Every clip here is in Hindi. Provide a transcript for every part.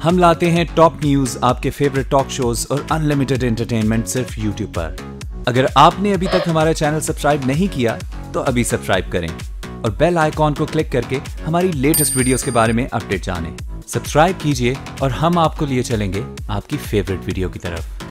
हम लाते हैं टॉप न्यूज, आपके फेवरेट टॉक शोज और अनलिमिटेड एंटरटेनमेंट सिर्फ यूट्यूब पर। अगर आपने अभी तक हमारा चैनल सब्सक्राइब नहीं किया तो अभी सब्सक्राइब करें और बेल आइकॉन को क्लिक करके हमारी लेटेस्ट वीडियोस के बारे में अपडेट जानें। सब्सक्राइब कीजिए और हम आपको लिए चलेंगे आपकी फेवरेट वीडियो की तरफ।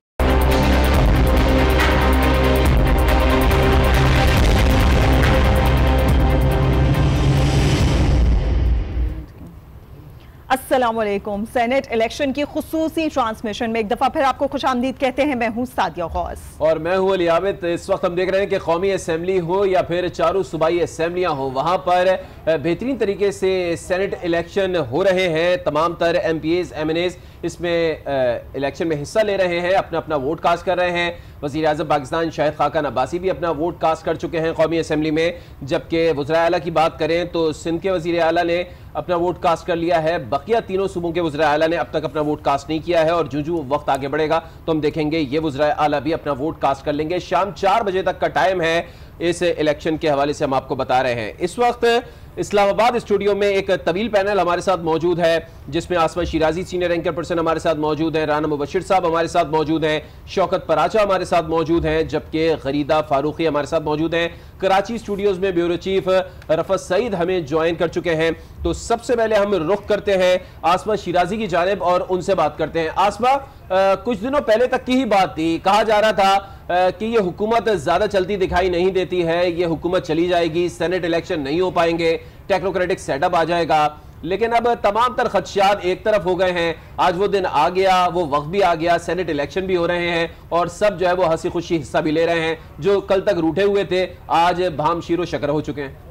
अस्सलामुअलैकुम। सेनेट इलेक्शन की खुसूसी ट्रांसमिशन में एक दफा फिर आपको खुशामदीद कहते हैं। मैं हूं सादिया गौस और मैं हूं अली आबिद। इस वक्त हम देख रहे हैं कि कौमी असेंबली हो या फिर चारों सूबाई असेंबलियां हो, वहां पर बेहतरीन तरीके से सेनेट इलेक्शन हो रहे हैं। तमाम तर MPs MNAs इसमें इलेक्शन में हिस्सा ले रहे हैं, अपना अपना वोट कास्ट कर रहे हैं। वज़ीर आज़म पाकिस्तान शाहिद खाकान अब्बासी भी अपना वोट कास्ट कर चुके हैं कौमी असेंबली में। जबकि वज़ीर आला की बात करें तो सिंध के वज़ीर आला ने अपना वोट कास्ट कर लिया है। बकिया तीनों सूबों के वज़ीर आला ने अब तक अपना वोट कास्ट नहीं किया है और जो वक्त आगे बढ़ेगा तो हम देखेंगे ये वज़ीर आला भी अपना वोट कास्ट कर लेंगे। शाम 4 बजे तक का टाइम है इस इलेक्शन के हवाले से हम आपको बता रहे हैं। इस वक्त इस्लामाबाद स्टूडियो में एक तवील पैनल हमारे साथ मौजूद है, जिसमें आसमा शिराजी सीनियर एंकर पर्सन हमारे साथ मौजूद हैं, राना मुबशिर साहब हमारे साथ मौजूद हैं, शौकत पराचा हमारे साथ मौजूद हैं, जबकि गरीदा फारूकी हमारे साथ मौजूद हैं। कराची स्टूडियोज में ब्यूरो चीफ रफत सईद हमें ज्वाइन कर चुके हैं। तो सबसे पहले हम रुख करते हैं आसमा शिराजी की जानिब और उनसे बात करते हैं। आसमा, कुछ दिनों पहले तक की ही बात थी, कहा जा रहा था कि ये हुकूमत ज्यादा चलती दिखाई नहीं देती है, ये हुकूमत चली जाएगी, सेनेट इलेक्शन नहीं हो पाएंगे, टेक्नोक्रेटिक सेटअप आ जाएगा। लेकिन अब तमाम तर खदशात एक तरफ हो गए हैं। आज वो दिन आ गया, वो वक्त भी आ गया, सेनेट इलेक्शन भी हो रहे हैं और सब जो है वो हंसी खुशी हिस्सा भी ले रहे हैं। जो कल तक रूठे हुए थे आज भाम शीरो शकर हो चुके हैं।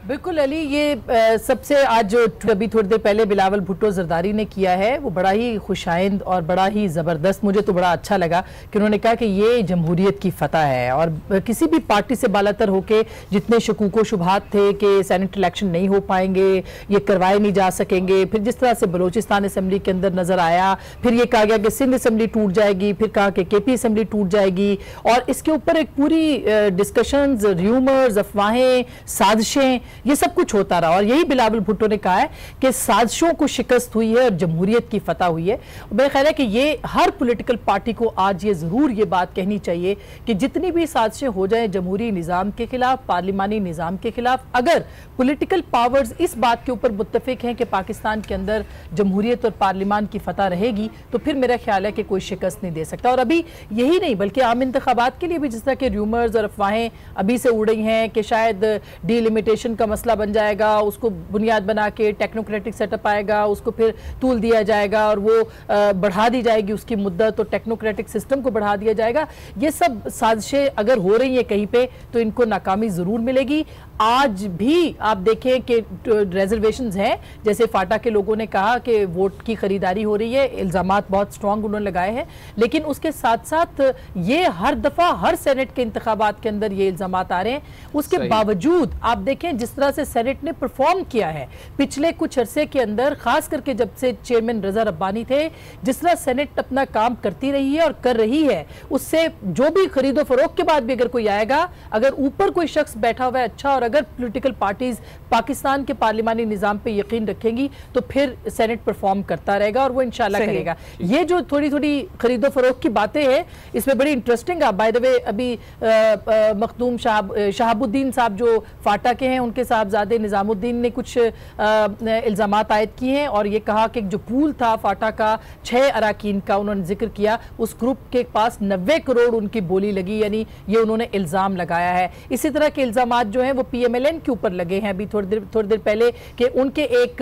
बिल्कुल अली, ये सबसे आज जो अभी थोड़ी देर पहले बिलावल भुट्टो जरदारी ने किया है वो बड़ा ही खुशाइंद और बड़ा ही ज़बरदस्त, मुझे तो बड़ा अच्छा लगा कि उन्होंने कहा कि ये जमहूरियत की फतह है और किसी भी पार्टी से बालातर होके जितने शकूक व शुबहात थे कि सेनेट इलेक्शन नहीं हो पाएंगे, ये करवाए नहीं जा सकेंगे, फिर जिस तरह से बलोचिस्तान असम्बली के अंदर नज़र आया, फिर ये कहा गया कि सिंध असम्बली टूट जाएगी, फिर कहा कि KP असम्बली टूट जाएगी और इसके ऊपर एक पूरी डिस्कशंस, र्यूमर्स, अफवाहें, साजिशें, ये सब कुछ होता रहा। और यही बिलावल भुट्टो ने कहा है कि साजिशों को शिकस्त हुई है और जमहूरियत की फतह हुई है। मेरा ख्याल है कि ये हर पॉलिटिकल पार्टी को आज ये जरूर ये बात कहनी चाहिए कि जितनी भी साजिशें हो जाए जमहूरी निज़ाम के खिलाफ, पार्लिमानी निज़ाम के खिलाफ, अगर पॉलिटिकल पावर्स इस बात के ऊपर मुत्तफिक हैं कि पाकिस्तान के अंदर जमहूरियत और पार्लिमान की फतह रहेगी तो फिर मेरा ख्याल है कि कोई शिकस्त नहीं दे सकता। और अभी यही नहीं बल्कि आम इंतखाबात के लिए भी जिस तरह के र्यूमर्स और अफवाहें अभी से उड़ रही हैं कि शायद डीलिमिटेशन का मसला बन जाएगा, उसको बुनियाद बना के टेक्नोक्रेटिक सेटअप आएगा, उसको फिर तूल दिया जाएगा और वो बढ़ा दी जाएगी उसकी मुद्दत, तो टेक्नोक्रेटिक सिस्टम को बढ़ा दिया जाएगा। ये सब साजिशें अगर हो रही हैं कहीं पे तो इनको नाकामी ज़रूर मिलेगी। आज भी आप देखें कि रिजर्वेशंस हैं, जैसे फाटा के लोगों ने कहा कि वोट की खरीदारी हो रही है, इल्ज़ामात बहुत स्ट्रॉन्ग उन्होंने लगाए हैं, लेकिन उसके साथ साथ ये हर दफ़ा हर सेनेट के इंतखाबात के अंदर ये इल्ज़ामात आ रहे हैं। उसके बावजूद आप देखें जिस तरह से सेनेट ने परफॉर्म किया है पिछले कुछ अरसे के अंदर, खास करके जब से चेयरमैन रजा रब्बानी थे, जिस तरह सेनेट अपना काम करती रही है और कर रही है, उससे जो भी खरीदो फरोख्त के बाद भी अगर कोई आएगा, अगर ऊपर कोई शख्स बैठा हुआ है अच्छा और अगर पॉलिटिकल पार्टीज पाकिस्तान के पार्लिमानी निजाम पे यकीन रखेंगी तो फिर सेनेट परफॉर्म करता रहेगा और वो इंशाल्लाह करेगा। ये जो थोड़ी थोड़ी खरीदो फरोख्त की बातें हैं इसमें बड़ी इंटरेस्टिंग है। बाय द वे अभी मखदूम शहाबुद्दीन साहब जो फाटा के हैं, उनके साहबजादे निजामुद्दीन ने कुछ इल्ज़ामात आयद किए हैं और ये कहा कि जो पूल था फाटा का 6 अराकीन का, उन्होंने जिक्र किया उस ग्रुप के पास 90 करोड़ उनकी बोली लगी, यानी ये उन्होंने इल्ज़ाम लगाया है। इसी तरह के इल्ज़ामात जो हैं वो PMLN के ऊपर लगे हैं अभी थोड़ी देर पहले कि उनके एक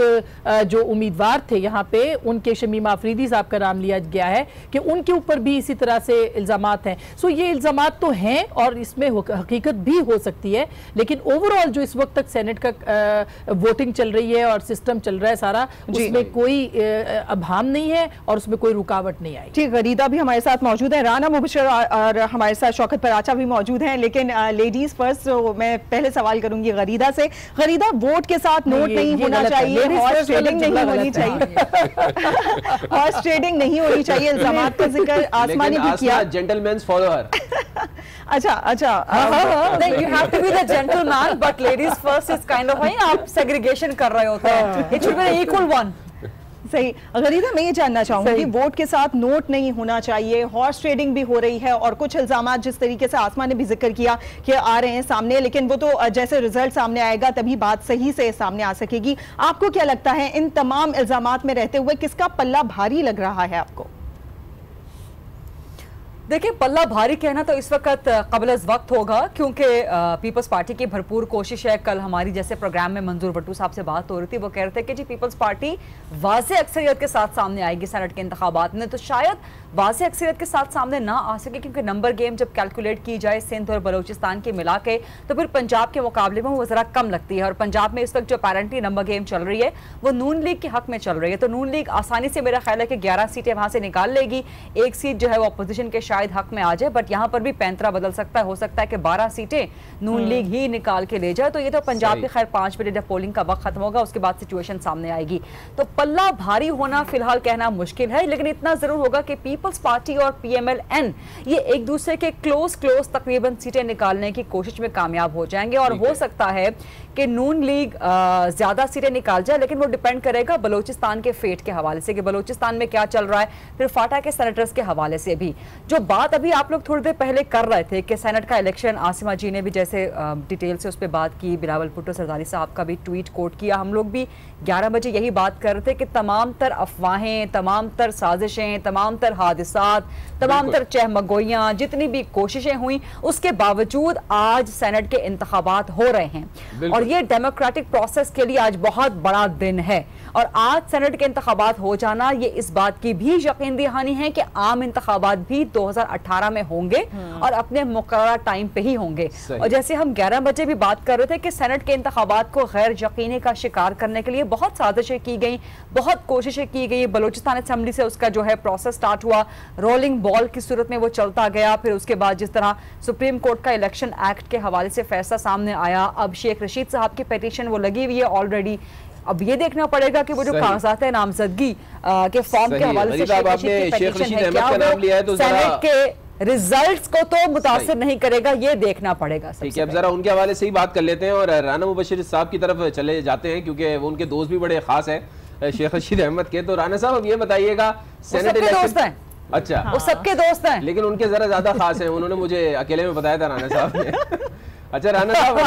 जो उम्मीदवार थे यहाँ पे, उनके शमीमा अफरीदी साहब का नाम लिया गया है कि उनके ऊपर भी इसी तरह से इल्ज़ामात हैं। सो ये इल्ज़ामात तो हैं और इसमें हकीकत भी हो सकती है, लेकिन ओवरऑल जो इस वक्त तक सेनेट का वोटिंग चल रही है और सिस्टम चल रहा है सारा, उसमें कोई अभाम नहीं है और उसमें कोई रुकावट नहीं आई। ठीक, गरीदा भी हमारे साथ मौजूद है, राना मुबशिर और हमारे साथ शौकत पराचा भी मौजूद हैं, लेकिन लेडीज फर्स्ट। तो मैं पहले सवाल करूंगी गरीदा से। गरीदा, वोट के साथ नोट नहीं होना चाहिए, हॉर्स ट्रेडिंग नहीं होनी चाहिए, हॉर्स ट्रेडिंग नहीं होनी चाहिए, इल्जामात का जिक्र आसमा ने भी किया। Gentleman's follower. अच्छा, you have to be the gentleman, but ladies first is kind of, आप segregation कर रहे होते हैं। It should be an equal one. सही। गरीदा, मैं ये जानना चाहूंगी, वोट के साथ नोट नहीं होना चाहिए, हॉर्स ट्रेडिंग भी हो रही है और कुछ इल्जामात जिस तरीके से आसमा ने भी जिक्र किया कि आ रहे हैं सामने, लेकिन वो तो जैसे रिजल्ट सामने आएगा तभी बात सही से सामने आ सकेगी। आपको क्या लगता है इन तमाम इल्जामात में रहते हुए किसका पल्ला भारी लग रहा है आपको? देखिए, पल्ला भारी कहना तो इस वक्त कबल अज़ वक्त होगा, क्योंकि पीपल्स पार्टी की भरपूर कोशिश है। कल हमारी जैसे प्रोग्राम में मंजूर भट्टू साहब से बात हो रही थी, वो कह रहे थे कि जी पीपल्स पार्टी वाज़े अक्सरियत के साथ सामने आएगी सेनेट के इंतखाबात में, तो शायद वाज़े अक्सरियत के साथ सामने ना आ सके, क्योंकि नंबर गेम जब कैलकुलेट की जाए सिंध और बलोचिस्तान के मिला के, तो फिर पंजाब के मुकाबले में वो ज़रा कम लगती है। और पंजाब में इस वक्त जो अपेरेंटली नंबर गेम चल रही है वो नून लीग के हक में चल रही है, तो नून लीग आसानी से मेरा ख्याल है कि 11 सीटें वहाँ से निकाल लेगी, एक सीट जो है वो अपोजिशन के शायद हक में आ जाए, बट यहाँ पर भी पैंतरा बदल सकता है, हो सकता है कि 12 सीटें नून लीग ही निकाल के ले जाए। तो ये तो पंजाब की खैर 5 बजे जब पोलिंग का वक्त खत्म होगा उसके बाद सिचुएशन सामने आएगी, तो पल्ला भारी होना फिलहाल कहना मुश्किल है, लेकिन इतना जरूर होगा कि पीपल्स पार्टी और PMLN ये एक दूसरे के क्लोज तकरीबन सीटें निकालने की कोशिश में कामयाब हो जाएंगे। और हो सकता है कि नून लीग ज्यादा सीटें निकाल जाए, लेकिन वो डिपेंड करेगा बलोचिस्तान के फेट के हवाले से कि बलोचिस्तान में क्या चल रहा है, फिर फाटा के सेनेटर्स के हवाले से भी। जो बात अभी आप लोग थोड़ी देर पहले कर रहे थे कि सेनेट का इलेक्शन, आसिमा जी ने भी जैसे डिटेल से उस पर बात की, बिलावल भुट्टो सरदारी साहब का भी ट्वीट कोट किया, हम लोग भी 11 बजे यही बात कर रहे थे कि तमाम तर अफवाहें, तमाम तर साजिशें, तमाम तर हादिसात, तमाम तर चहमगोइयाँ, जितनी भी कोशिशें हुई, उसके बावजूद आज सेनेट के इंतखाबात हो रहे हैं और ये डेमोक्रेटिक प्रोसेस के लिए आज बहुत बड़ा दिन है। और आज सेनेट के इंतखाबात हो जाना ये इस बात की भी यकीन दहानी है कि आम इंतखाबात भी 2018 में होंगे और अपने मुकर्रर टाइम पे ही होंगे। और जैसे हम 11 बजे भी बात कर रहे थे कि सेनेट के इंतखाबात को गैर यकीनी का शिकार करने के लिए बहुत साजिशें की गई, बहुत कोशिशें की गई। बलोचिस्तान असेंबली से उसका जो है प्रोसेस स्टार्ट हुआ, रोलिंग बॉल की सूरत में वो चलता गया, फिर उसके बाद जिस तरह सुप्रीम कोर्ट का इलेक्शन एक्ट के हवाले से फैसला सामने आया, अब शेख रशीद साहब की पिटीशन वो लगी हुई है ऑलरेडी। अब ये देखना पड़ेगा कि वो जो कागजात है नामजदगी के फॉर्म के हवाले से शेख रशीद की पिटीशन है, क्या वो सेनेट के रिजल्ट्स को तो मुतासिर नहीं करेगा, ये देखना पड़ेगा। ठीक है, अब जरा उनके हवाले से ही बात कर लेते हैं और राना मुबशिर साहब की तरफ चले जाते हैं, क्योंकि वो उनके दोस्त भी बड़े खास हैं शेख रशीद अहमद के। तो राना साहब अब ये बताइएगा, सेनेट इलेक्शन, अच्छा वो सबके दोस्त हैं, लेकिन उनके जरा ज्यादा खास हैं, उन्होंने मुझे अकेले में बताया था राना साहब ने। अच्छा राना साहब,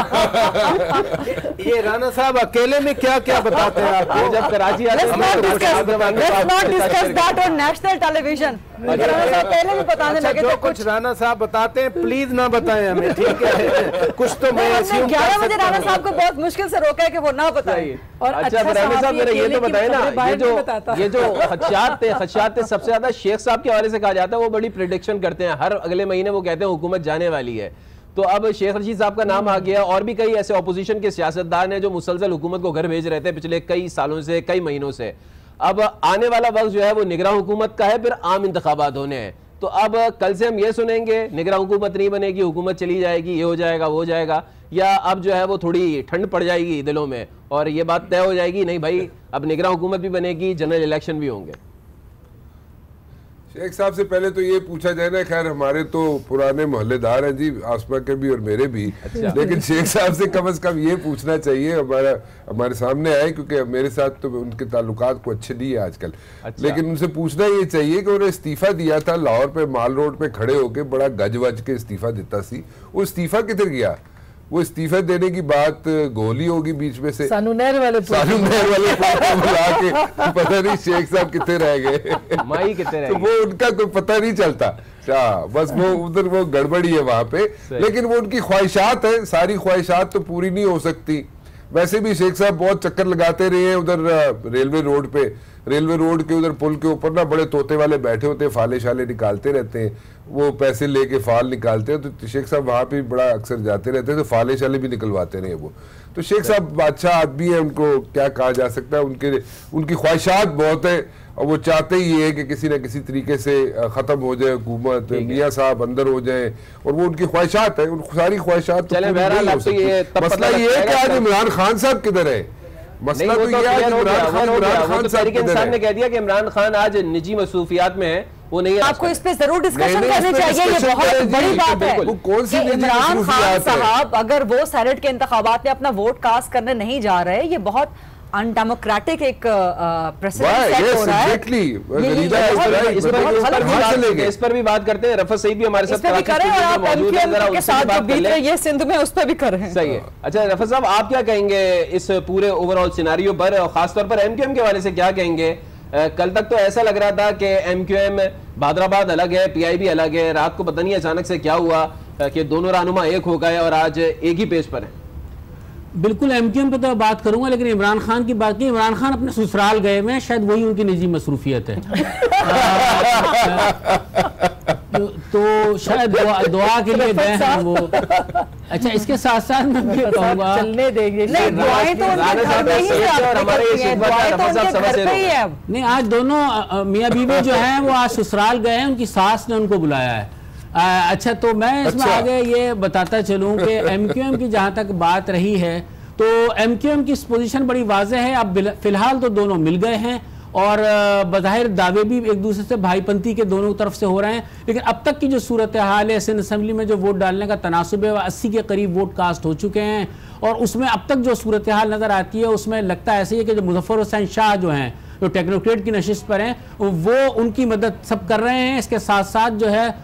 ये राना साहब अकेले में क्या क्या बताते हैं आपको? जब कराची आते हैं नेशनल टेलीविजन पहले भी बताने लगे थे कुछ राना साहब बताते हैं, प्लीज ना बताएं हमें, ठीक है? कुछ तो मैं 11 बजे राना साहब को बहुत मुश्किल से रोका है कि वो ना बताएं। और अच्छा राना साहब मेरा ये तो बताए ना, ये जो खदशात थे सबसे ज्यादा शेख साहब के हवाले से कहा जाता है, वो बड़ी प्रेडिक्शन करते हैं, हर अगले महीने वो कहते हैं हुकूमत जाने वाली है। तो अब शेख रशीद साहब का नाम आ गया, और भी कई ऐसे ऑपोजिशन के सियासतदान हैं जो मुसलसल हुकूमत को घर भेज रहे थे पिछले कई सालों से, कई महीनों से। अब आने वाला वक्त जो है वो निगरान हुकूमत का है, फिर आम इंतखाबात होने हैं। तो अब कल से हम ये सुनेंगे निगरान हुकूमत नहीं बनेगी, हुकूमत चली जाएगी, ये हो जाएगा वो हो जाएगा, या अब जो है वो थोड़ी ठंड पड़ जाएगी दिलों में और ये बात तय हो जाएगी नहीं भाई अब निगरान हुकूमत भी बनेगी, जनरल इलेक्शन भी होंगे? शेख साहब से पहले तो ये पूछा जाए ना, खैर हमारे तो पुराने मोहल्लेदार हैं जी, आसमा के भी और मेरे भी, अच्छा। लेकिन शेख साहब से कम ये पूछना चाहिए, हमारे सामने आए, क्योंकि मेरे साथ तो उनके ताल्लुकात को अच्छे नहीं है आजकल, अच्छा। लेकिन उनसे पूछना ये चाहिए कि उन्होंने इस्तीफा दिया था लाहौर पे माल रोड पे खड़े होके, बड़ा गज वज के इस्तीफा देता सी, वो इस्तीफा किधर गया? वो इस्तीफा देने की बात गोली होगी बीच में से, सानूनहर वाले बुला के, पता नहीं शेख साहब कितने रह गए, माई कितने रह गए, तो वो उनका कोई पता नहीं चलता, बस वो उधर वो गड़बड़ी है वहां पे। लेकिन वो उनकी ख्वाहिशात है, सारी ख्वाहिशात तो पूरी नहीं हो सकती। वैसे भी शेख साहब बहुत चक्कर लगाते रहे हैं उधर रेलवे रोड पे, रेलवे रोड के उधर पुल के ऊपर ना बड़े तोते वाले बैठे होते हैं, फाले शाले निकालते रहते हैं, वो पैसे लेके फाल निकालते हैं, तो शेख साहब वहाँ पे बड़ा अक्सर जाते रहते हैं, तो फाले शाले भी निकलवाते रहे वो। तो शेख साहब अच्छा आदमी है, उनको क्या कहा जा सकता है, उनकी ख्वाहिशात बहुत है और वो चाहते ही है कि किसी न किसी तरीके से खत्म हो जाए हुकूमत, मियाँ साहब अंदर हो जाए, और वो उनकी ख्वाहिशात है, उन सारी ख्वाहिशात। मसला ये है कि आज इमरान खान साहब किधर है, मसला तो ये है इंसान ने कह दिया कि इमरान खान आज निजी मसरूफियात में है, वो नहीं। आपको इस पे जरूर डिस्कशन करनी चाहिए, ये बहुत बड़ी बात है। वो कौन सी इमरान खान साहब अगर वो सेनेट के इंतखाबात में अपना वोट कास्ट करने नहीं जा रहे, ये बहुत अनडेमोक्रेटिक एक प्रेसिडेंट सेट हो रहा है। इस पर भी बात करते हैं। रफत सईद भी हमारे साथ सिंध में उस पर भी कर रहे हैं। सही है। अच्छा रफत साहब, आप क्या कहेंगे इस पूरे ओवरऑल सिनारियो पर, और खासतौर पर एमक्यूएम के हवाले से क्या कहेंगे? कल तक तो ऐसा लग रहा था कि एमक्यूएम बादराबाद अलग है, पीआईबी अलग है, रात को पता नहीं अचानक से क्या हुआ कि दोनों रहनुमा एक हो गए और आज एक ही पेज पर है। बिल्कुल एमक्यूएम पे तो बात करूंगा, लेकिन इमरान खान की बात की। इमरान खान अपने ससुराल गए हुए हैं, शायद वही उनकी निजी मसरूफियत है। तो शायद दुआ के लिए गए हैं वो। अच्छा, इसके साथ साथ मैं भी कहूंगा चलने देंगे नहीं, आज दोनों मियाँ बीवी जो हैं वो आज ससुराल गए हैं, उनकी सास ने उनको बुलाया है। अच्छा, तो मैं इसमें आगे ये बताता चलूं कि एमक्यूएम की जहां तक बात रही है तो एमक्यूएम की पोजीशन बड़ी वाज़ेह है। अब फिलहाल तो दोनों मिल गए हैं और बज़ाहिर दावे भी एक दूसरे से भाईपंथी के दोनों तरफ से हो रहे हैं, लेकिन अब तक की जो सूरत हाल है, सिंध असेंबली में जो वोट डालने का तनासुब है, 80 के करीब वोट कास्ट हो चुके हैं और उसमें अब तक जो सूरत हाल नज़र आती है उसमें लगता है ऐसे ही कि जो मुजफ्फर हुसैन शाह जो हैं, जो टेक्नोक्रेट की नशिस्त पर हैं, वो उनकी मदद सब कर रहे हैं। इसके साथ साथ जो है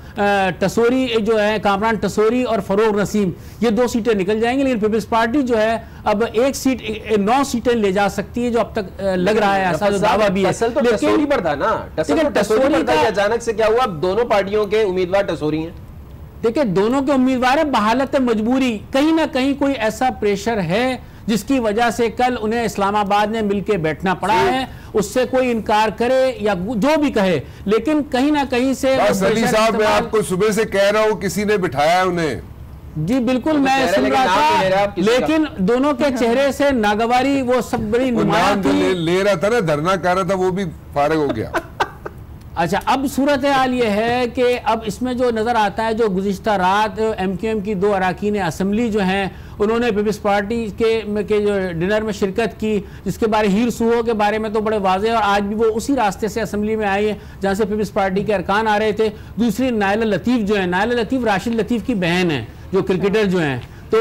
टसोरी जो है, कामरान टसोरी और फरोग नसीम, ये 2 सीटें निकल जाएंगी, लेकिन पीपल्स पार्टी जो है अब 1 सीट 9 सीटें ले जा सकती है, जो अब तक लग रहा है, ऐसा जो दावा भी है। तो टसोरी पर था ना, टसोरी का अचानक से क्या हुआ? दोनों पार्टियों के उम्मीदवार टसोरी हैं। देखिए, दोनों के उम्मीदवार है, बहालत मजबूरी, कहीं ना कहीं कोई ऐसा प्रेशर है जिसकी वजह से कल उन्हें इस्लामाबाद में मिलकर बैठना पड़ा है। उससे कोई इनकार करे या जो भी कहे, लेकिन कहीं ना कहीं से अली साहब, मैं आपको सुबह से कह रहा हूं किसी ने बिठाया है उन्हें। जी बिल्कुल, मैं सुन रहा था, लेकिन दोनों के चेहरे से नागवारी वो सब बड़ी नुमायां थी। ले रहा था ना, धरना कर रहा था, वो भी फारिग हो गया। अच्छा, अब सूरत हाल ये है कि अब इसमें जो नज़र आता है, जो गुज़िश्ता रात एमक्यूएम की 2 अरकान असम्बली जो हैं, उन्होंने पीपल्स पार्टी के जो डिनर में शिरकत की, जिसके बारे हीर सुहो के बारे में तो बड़े वाज़े, और आज भी वो उसी रास्ते से असम्बली में आई है जहाँ से पीपल्स पार्टी के अरकान आ रहे थे। दूसरी नायला लतीफ़ जो है, नायला लतीफ़ राशिद लतीफ़ की बहन है, जो क्रिकेटर जो हैं, तो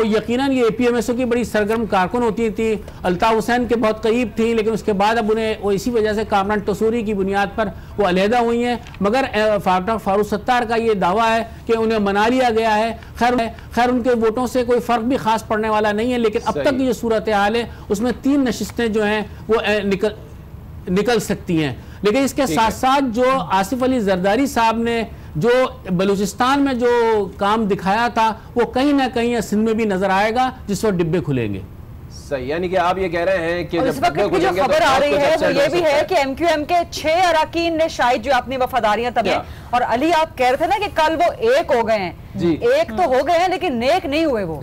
यकीनन ये APMSO की बड़ी सरगर्म कारकुन होती थी, अल्ताफ़ हुसैन के बहुत करीब थी, लेकिन उसके बाद अब उन्हें वो इसी वजह से कामरान टसूरी की बुनियाद पर वो अलहदा हुई हैं। मगर फारूक सत्तार का ये दावा है कि उन्हें मना लिया गया है। खैर उनके वोटों से कोई फ़र्क भी खास पड़ने वाला नहीं है, लेकिन अब तक की जो सूरत हाल है उसमें 3 नशिस्तें जो हैं वो निकल सकती हैं। लेकिन इसके साथ साथ जो आसिफ अली जरदारी साहब ने जो बलूचिस्तान में जो काम दिखाया था, वो कहीं ना कहीं सिंध में भी नजर आएगा, जिस वक्त डिब्बे खुलेंगे। सही, यानी कि आप ये कह रहे हैं कि इस वक्त की जो खबर आ रही है वो ये भी है कि एमक्यूएम के 6 अरकान ने शायद जो अपनी वफादारियां तब, और अली आप कह रहे थे ना कि कल वो एक हो गए हैं। एक तो हो गए हैं लेकिन नेक नहीं हुए वो।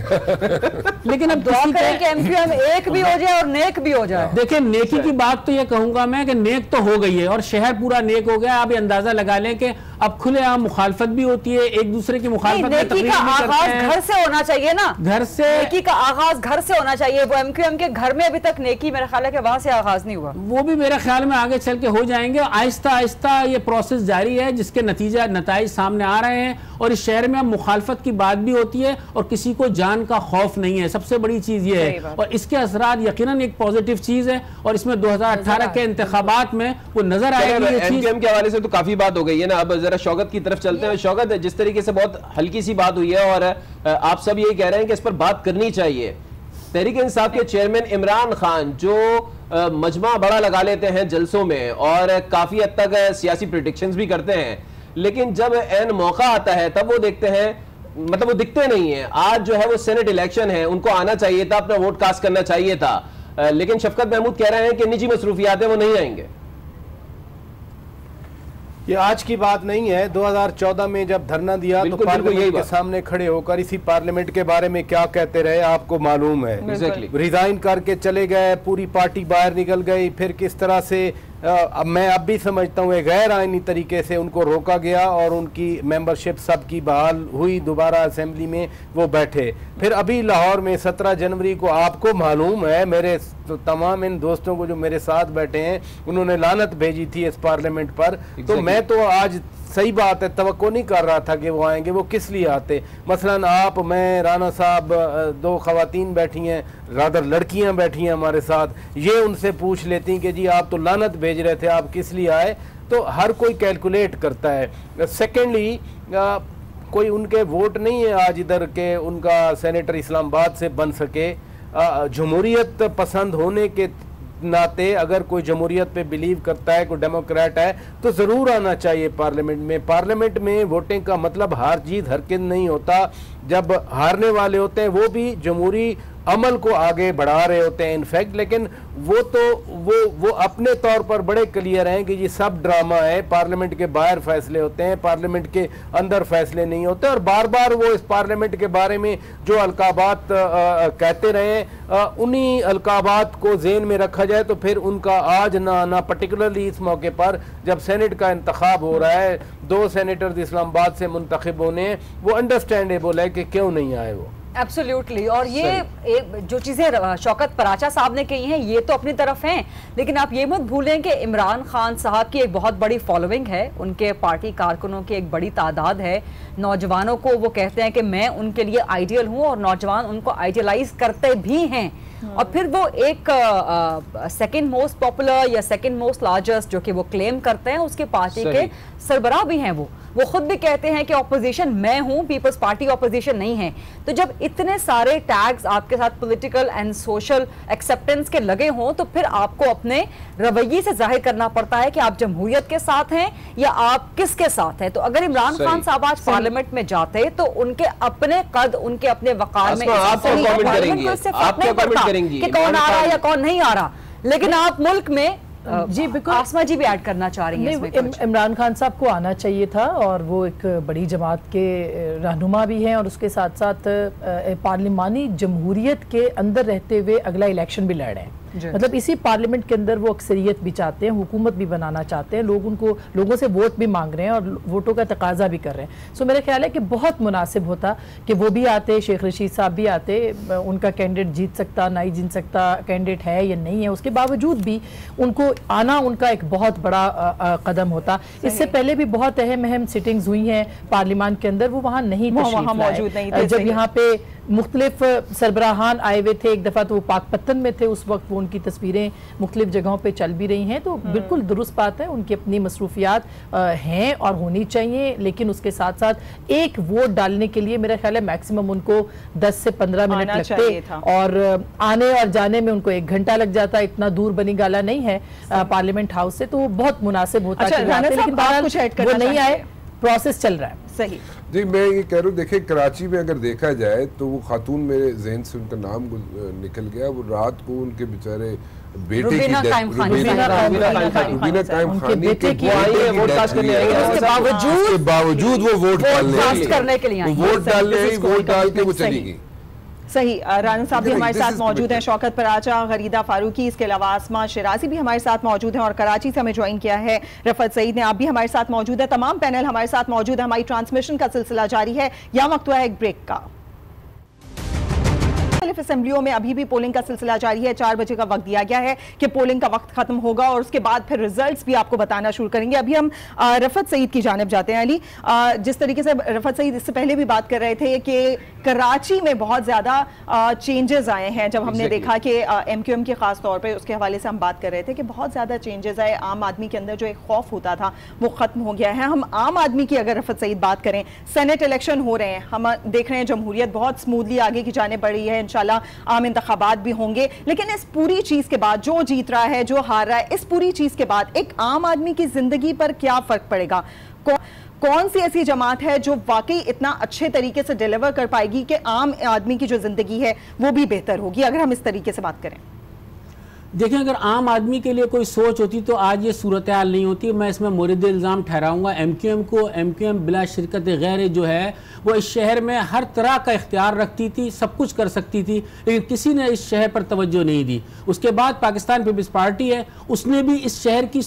लेकिन अब दुआ करें कि एमक्यूएम एक भी हो जाए और नेक भी हो जाए। देखिए, नेकी की बात तो ये कहूंगा मैं कि नेक तो हो गई है और शहर पूरा नेक हो गया। आप ये अंदाजा लगा लें कि अब खुलेआम मुखालफत भी होती है, एक दूसरे की मुखालफत में नेकी का आगाज घर से होना चाहिए ना, घर से नेकी का आगाज घर से होना चाहिए। वो एमक्यूएम के घर में अभी तक नेकी मेरा ख्याल है कि वहां से आगाज नहीं हुआ। वो भी मेरे ख्याल में आगे चल के हो जाएंगे। आहिस्ता आहिस्ता ये प्रोसेस जारी है, जिसके नतीज सामने आ रहे हैं। और इस शहर में अब मुखालफत की बात भी होती है और किसी को जान का खौफ नहीं है, सबसे बड़ी चीज ये है। और इसके असरात यकीनन एक पॉजिटिव चीज है और इसमें 2018 के इंतखाबात में वो नजर आएगी। एमक्यूएम के हवाले से तो काफी बात हो गई है ना, अब जरा शौकत की तरफ चलते हैं। शौकत, जिस तरीके से बहुत हल्की सी बात हुई है और आप सब यही कह रहे हैं कि इस पर बात करनी चाहिए। तहरीक इंसाफ के चेयरमैन इमरान खान जो मजमा बड़ा लगा लेते हैं जलसों में और काफी हद तक सियासी प्रेडिक्शंस भी करते हैं, लेकिन जब एन मौका आता है तब वो देखते हैं, मतलब वो दिखते नहीं है। आज जो है वो सेनेट इलेक्शन है, उनको आना चाहिए था, अपना वोट कास्ट करना चाहिए था, लेकिन शफकत महमूद कह रहे हैं कि निजी मसरूफियात है वो नहीं आएंगे। ये आज की बात नहीं है। 2014 में जब धरना दिया तो पार्लियामेंट के सामने खड़े होकर इसी पार्लियामेंट के बारे में क्या कहते रहे आपको मालूम है। रिजाइन करके चले गए, पूरी पार्टी बाहर निकल गई, फिर किस तरह से अब मैं अब भी समझता हूँ गैर आईनी तरीके से उनको रोका गया और उनकी मेंबरशिप सबकी बहाल हुई, दोबारा असेंबली में वो बैठे। फिर अभी लाहौर में 17 जनवरी को आपको मालूम है, मेरे तो तमाम इन दोस्तों को जो मेरे साथ बैठे हैं उन्होंने लानत भेजी थी इस पार्लियामेंट पर। तो मैं तो आज सही बात है, तवक्को नहीं कर रहा था कि वो आएंगे, वो किस लिए आते। मसलन आप, मैं, राना साहब, 2 खवातीन बैठी हैं, रादर लड़कियां बैठी हैं हमारे साथ, ये उनसे पूछ लेती कि जी आप तो लानत भेज रहे थे, आप किस लिए आए। तो हर कोई कैलकुलेट करता है। सेकेंडली कोई उनके वोट नहीं है आज इधर के उनका सेनेटर इस्लामाबाद से बन सके। जमहूरियत पसंद होने के नाते अगर कोई जमहूरियत पे बिलीव करता है, कोई डेमोक्रेट है, तो ज़रूर आना चाहिए पार्लियामेंट में। पार्लियामेंट में वोटिंग का मतलब हार जीत हरगिज़ नहीं होता। जब हारने वाले होते हैं वो भी जमहूरी अमल को आगे बढ़ा रहे होते हैं इनफैक्ट, लेकिन वो अपने तौर पर बड़े क्लियर हैं कि ये सब ड्रामा है। पार्लियामेंट के बाहर फैसले होते हैं, पार्लियामेंट के अंदर फैसले नहीं होते। और बार बार वो इस पार्लियामेंट के बारे में जो अलकाबात कहते रहे, उन्हीं अलकाबात को जेहन में रखा जाए तो फिर उनका आज ना आना, पर्टिकुलरली इस मौके पर जब सेनेट का इंतखाब हो रहा है, 2 सेनेटर्स इस्लामाबाद से मुंतखब होने हैं, वो अंडरस्टैंडेबल है कि क्यों नहीं आए वो। एब्सोल्युटली। और ये जो चीज़ें शौकत पराचा साहब ने कही हैं ये तो अपनी तरफ हैं, लेकिन आप ये मत भूलें कि इमरान खान साहब की एक बहुत बड़ी फॉलोइंग है, उनके पार्टी कारकुनों की एक बड़ी तादाद है, नौजवानों को वो कहते हैं कि मैं उनके लिए आइडियल हूँ और नौजवान उनको आइडियलाइज करते भी हैं। और फिर वो एक सेकंड मोस्ट पॉपुलर या सेकंड मोस्ट लार्जेस्ट जो कि वो क्लेम करते हैं, उसके पार्टी के सरबराह भी हैं। वो खुद भी कहते हैं कि ऑपोजिशन मैं हूं, पीपल्स पार्टी ऑपोजिशन नहीं है। तो जब इतने सारे टैग्स आपके साथ पॉलिटिकल एंड सोशल एक्सेप्टेंस के लगे हों तो फिर आपको अपने रवैये से जाहिर करना पड़ता है कि आप जमहूरियत के साथ हैं या आप किसके साथ हैं। तो अगर इमरान खान साहब आज पार्लियामेंट में जाते तो उनके अपने कद, उनके अपने वकार में कि कौन आ रहा है या कौन नहीं आ रहा, लेकिन आप मुल्क में जी बिल्कुल आसमा जी भी ऐड करना चाह रही हैं। इमरान खान साहब को आना चाहिए था और वो एक बड़ी जमात के रहनुमा भी हैं और उसके साथ साथ पार्लिमानी जमहूरियत के अंदर रहते हुए अगला इलेक्शन भी लड़ रहे हैं। मतलब इसी पार्लियामेंट के अंदर वो अक्सरियत भी चाहते हैं, हुकूमत भी बनाना चाहते हैं, लोगों से वोट भी मांग रहे हैं और वोटों का तकाजा भी कर रहे हैं। सो मेरा ख्याल है कि बहुत मुनासिब होता कि वो भी आते, शेख रशीद साहब भी आते। उनका कैंडिडेट जीत सकता नहीं जीत सकता, कैंडिडेट है या नहीं है, उसके बावजूद भी उनको आना उनका एक बहुत बड़ा कदम होता। इससे पहले भी बहुत अहम सिटिंग्स हुई हैं पार्लियामान के अंदर, वो वहाँ नहीं मौजूद नहीं। जब यहाँ पे मुख्तलिफ सरबराहान आए हुए थे, एक दफ़ा तो वो पाकपत्तन में थे, उस वक्त वो उनकी तस्वीरें मुख्तलिफ जगहों पे चल भी रही हैं। तो बिल्कुल दुरुस्त बात है, उनकी अपनी मसरूफियात हैं और होनी चाहिए, लेकिन उसके साथ साथ एक वोट डालने के लिए मेरा ख्याल है मैक्सिमम उनको 10 से 15 मिनट लगते और आने और जाने में उनको 1 घंटा लग जाता। इतना दूर बनी गाला नहीं है पार्लियामेंट हाउस से, तो वो बहुत मुनासिब होता है। लेकिन वो नहीं आए, प्रोसेस चल रहा है। सही जी, मैं ये कह रहा हूँ, देखिए कराची में अगर देखा जाए तो वो खातून मेरे जहन से उनका नाम निकल गया, वो रात को उनके बेचारे बेटे की रुबीना कायम खानी के बावजूद वो वोट डाल के वो चली गई। सही। राना साहब भी हमारे साथ मौजूद हैं, शौकत पराचा, गरीदा फारूकी, इसके अलावा आसमा शिराजी भी हमारे साथ मौजूद हैं और कराची से हमें ज्वाइन किया है रफत सईद ने, आप भी हमारे साथ मौजूद है। तमाम पैनल हमारे साथ मौजूद है। हमारी ट्रांसमिशन का सिलसिला जारी है, यहाँ वक्त हुआ है एक ब्रेक का। असेंबलियों में अभी भी पोलिंग का सिलसिला जारी है। 4 बजे का वक्त दिया गया है कि पोलिंग का वक्त खत्म होगा और उसके बाद फिर रिजल्ट्स भी आपको बताना शुरू करेंगे। अभी हम रफत सईद की जानिब जाते हैं। अली, जिस तरीके से रफत सईद इससे पहले भी बात कर रहे थे कि कराची में बहुत ज्यादा चेंजेस आए हैं, जब हमने देखा कि MQM के खास तौर पर उसके हवाले से हम बात कर रहे थे कि बहुत ज्यादा चेंजेस आए, आम आदमी के अंदर जो एक खौफ होता था वो खत्म हो गया है। हम आम आदमी की अगर रफत सईद बात करें, सेनेट इलेक्शन हो रहे हैं, हम देख रहे हैं जमहूरियत बहुत स्मूथली आगे की जाने बढ़ रही है, इंशाल्लाह आम इंतखाबात भी होंगे। लेकिन इस पूरी चीज के बाद, जो जीत रहा है, जो हार रहा है, इस पूरी चीज के बाद एक आम आदमी की जिंदगी पर क्या फर्क पड़ेगा? कौन सी ऐसी जमात है जो वाकई इतना अच्छे तरीके से डिलीवर कर पाएगी कि आम आदमी की जो जिंदगी है वो भी बेहतर होगी, अगर हम इस तरीके से बात करें? देखिए, अगर आम आदमी के लिए कोई सोच होती तो आज ये सूरत हाल नहीं होती। मैं इसमें मोरिद इल्ज़ाम ठहराऊंगा एमक्यूएम को। एमक्यूएम बिला शिरकत गैर जो है वो इस शहर में हर तरह का इख्तियार रखती थी, सब कुछ कर सकती थी, लेकिन किसी ने इस शहर पर तवज्जो नहीं दी। उसके बाद पाकिस्तान पीपल्स पार्टी है, उसने भी इस शहर की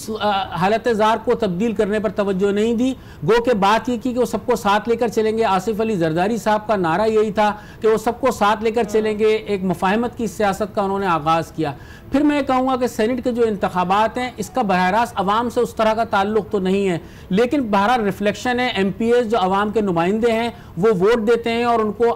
हालत ज़ार को तब्दील करने पर तवज्जो नहीं दी। गो के बात ये की कि वो सबको साथ लेकर चलेंगे। आसिफ अली जरदारी साहब का नारा यही था कि वो सबको साथ लेकर चलेंगे। एक मुफाहमत की सियासत का उन्होंने आगाज़ किया। फिर मैं कहूँगा कि सेनेट के जो इंतखाबात हैं इसका बरह रास्त अवाम से उस तरह का ताल्लुक तो नहीं है, लेकिन बहरहाल रिफ्लेक्शन है। MPs जो अवाम के नुमाइंदे हैं वो वोट देते हैं और उनको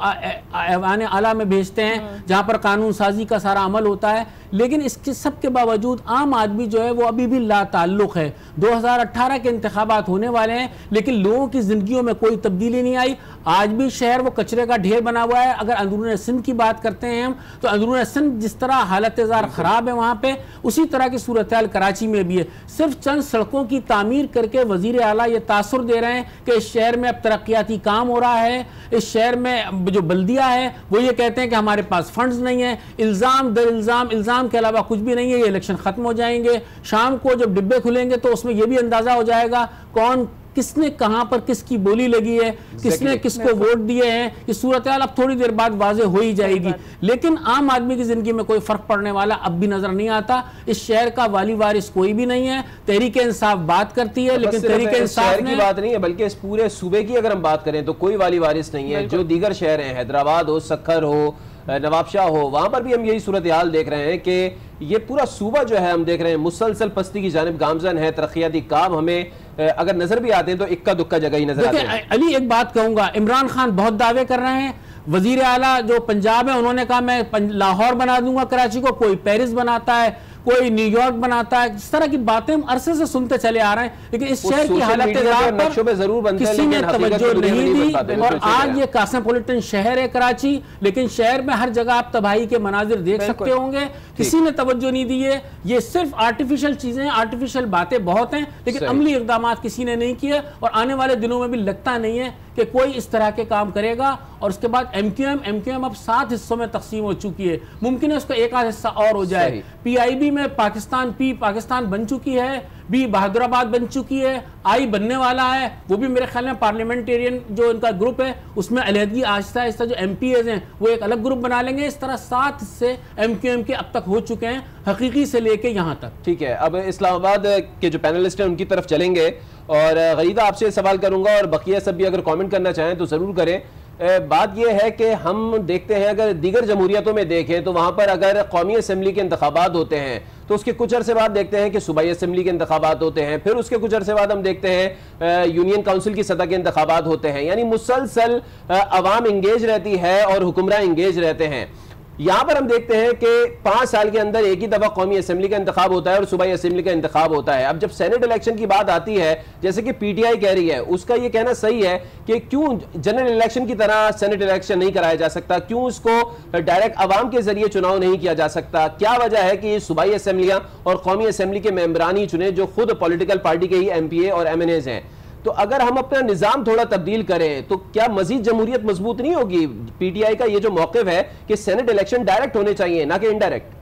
ऐवान आला में भेजते हैं जहाँ पर कानून साजी का सारा अमल होता है। लेकिन इसके सब के बावजूद आम आदमी जो है वो अभी भी ला ताल्लुक है। 2018 के इंतखाबात होने वाले हैं लेकिन लोगों की जिंदगियों में कोई तब्दीली नहीं आई। आज भी शहर वो कचरे का ढेर बना हुआ है। अगर अंदरून सिंध की बात करते हैं हम तो अंदरून सिंध जिस तरह हालत ज़ार खराब है वहाँ पे, उसी तरह की सूरत हाल कराची में भी है। सिर्फ चंद सड़कों की तामीर करके वजीर आला ये तासुर दे रहे हैं कि इस शहर में अब तरक्याती काम हो रहा है। इस शहर में जो बल्दिया है वो ये कहते हैं कि हमारे पास फंड्स नहीं है। इल्ज़ाम दर इल्ज़ाम, इल्ज़ाम के अलावा कुछ भी नहीं है। ये इलेक्शन खत्म हो जाएंगे, शाम को जब डिब्बे खुलेंगे तो उसमें यह भी अंदाजा हो जाएगा कौन किसने कहां पर किसकी बोली लगी है, किसने किसको वोट दिए हैं। ये सूरत हाल अब थोड़ी देर बाद वाजे हो ही जाएगी। लेकिन आम आदमी की जिंदगी में कोई फर्क पड़ने वाला अब भी नजर नहीं आता। इस शहर का वाली वारिस कोई भी नहीं है। तहरीक इंसाफ बात करती है लेकिन तहरीक इंसाफ की बात नहीं है, बल्कि इस पूरे सूबे की अगर हम बात करें तो कोई वाली वारिस नहीं है। जो दीगर शहर हैं, हैदराबाद हो, सखर हो, नवाबशाह हो, वहां पर भी हम यही सूरत हाल देख रहे हैं कि ये पूरा सूबा जो है हम देख रहे हैं मुसलसल पस्ती की जानिब गामजन है। तरक्याती काम हमें अगर नजर भी आते हैं तो इक्का दुक्का जगह ही नजर आते हैं। अली एक बात कहूंगा, इमरान खान बहुत दावे कर रहे हैं। वजीर आला जो पंजाब है उन्होंने कहा मैं लाहौर बना दूंगा कराची को, कोई पेरिस बनाता है, कोई न्यूयॉर्क बनाता है। इस तरह की बातें हम अरसे से सुनते चले आ रहे हैं, लेकिन इस शहर की हालत पर किसी ने तवज्जो नहीं दी। और आज ये कॉस्मोपॉलिटन शहर है कराची, लेकिन शहर में हर जगह आप तबाही के मनाजिर देख सकते होंगे। किसी ने तवज्जो नहीं दी है। ये सिर्फ आर्टिफिशियल चीजें, आर्टिफिशियल बातें बहुत हैं, लेकिन अमली इकदाम किसी ने नहीं किए। और आने वाले दिनों में भी लगता नहीं है कि कोई इस तरह के काम करेगा। और उसके बाद एमक्यूएम अब 7 हिस्सों में तकसीम हो चुकी है। मुमकिन है उसका एक आध हिस्सा और हो जाए। PIB में पाकिस्तान बन चुकी है, भी बहादुराबाद बन चुकी है, आई बनने वाला है। वो भी मेरे ख्याल में पार्लियामेंटेरियन जो इनका ग्रुप है उसमें अलहदगी आहिस्ता आहिस्ता जो MPs हैं वो एक अलग ग्रुप बना लेंगे। इस तरह 7 हिस्से MQM के अब तक हो चुके हैं, हकीकी से लेके यहाँ तक। ठीक है, अब इस्लामाबाद के जो पैनलिस्ट हैं उनकी तरफ चलेंगे और गरीदा आपसे सवाल करूंगा और बकिया सब भी अगर कमेंट करना चाहें तो जरूर करें। बात यह है कि हम देखते हैं अगर दीगर जमहूरियतों में देखें तो वहां पर अगर कौमी असम्बली के इंतखाबात होते हैं तो उसके कुछ अरसे बाद देखते हैं कि सूबाई असम्बली के इंतखाबात होते हैं, फिर उसके कुछ अरसे बाद हम देखते हैं यूनियन काउंसिल की सतह के इंतखाबात होते हैं। यानी मुसलसल अवाम इंगेज रहती है और हुक्मरान इंगेज रहते हैं। यहाँ पर हम देखते हैं कि 5 साल के अंदर एक ही दफा कौमी असेंबली का इंतखाब होता है और सूबाई असेंबली का इंतखाब होता है। अब जब सेनेट इलेक्शन की बात आती है, जैसे कि PTI कह रही है, उसका ये कहना सही है कि क्यों जनरल इलेक्शन की तरह सेनेट इलेक्शन नहीं कराया जा सकता, क्यों उसको डायरेक्ट अवाम के जरिए चुनाव नहीं किया जा सकता। क्या वजह है कि सूबाई असेंबलियां और कौमी असेंबली के मेंबरान ही चुने जो खुद पॉलिटिकल पार्टी के ही MPA और MNAs हैं। तो अगर हम अपना निजाम थोड़ा तब्दील करें तो क्या मजीद जमहूरियत मजबूत नहीं होगी? PTI का ये जो मौक़िफ़ है कि सेनेट इलेक्शन डायरेक्ट होने चाहिए ना कि इनडायरेक्ट।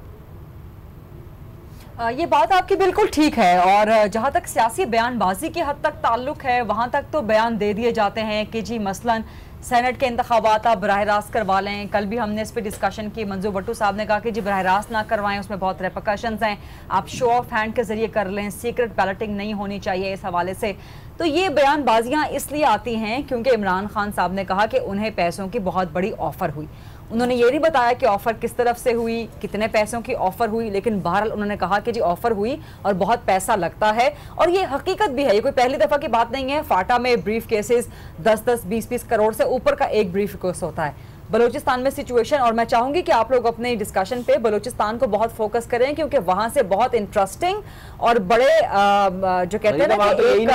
ये बात आपकी बिल्कुल ठीक है। और जहां तक सियासी बयानबाजी की हद तक ताल्लुक है वहां तक तो बयान दे दिए जाते हैं कि जी मसलन सेनेट के इंतखाबात आप बराह रास्त करवा लें। कल भी हमने इस पर डिस्कशन की, मंजूर भट्टू साहब ने कहा कि जी बराह रास्त ना करवाएं, उसमें बहुत रेपरकशंस हैं, आप शो ऑफ हैंड के जरिए कर लें, सीक्रेट बैलेटिंग नहीं होनी चाहिए इस हवाले से। तो ये बयानबाजियां इसलिए आती हैं क्योंकि इमरान खान साहब ने कहा कि उन्हें पैसों की बहुत बड़ी ऑफर हुई। उन्होंने ये नहीं बताया कि ऑफर किस तरफ से हुई, कितने पैसों की ऑफर हुई, लेकिन बहरहाल उन्होंने कहा कि जी ऑफर हुई और बहुत पैसा लगता है। और ये हकीकत भी है, ये कोई पहली दफा की बात नहीं है। फाटा में ब्रीफ केसेस 10-10, 20-20 करोड़ से ऊपर का एक ब्रीफ केस होता है। बलूचिस्तान में सिचुएशन, और मैं चाहूंगी कि आप लोग अपने डिस्कशन पे बलूचिस्तान को बहुत फोकस करें क्योंकि वहां से बहुत इंटरेस्टिंग और बड़े जो कहते हैं ना कि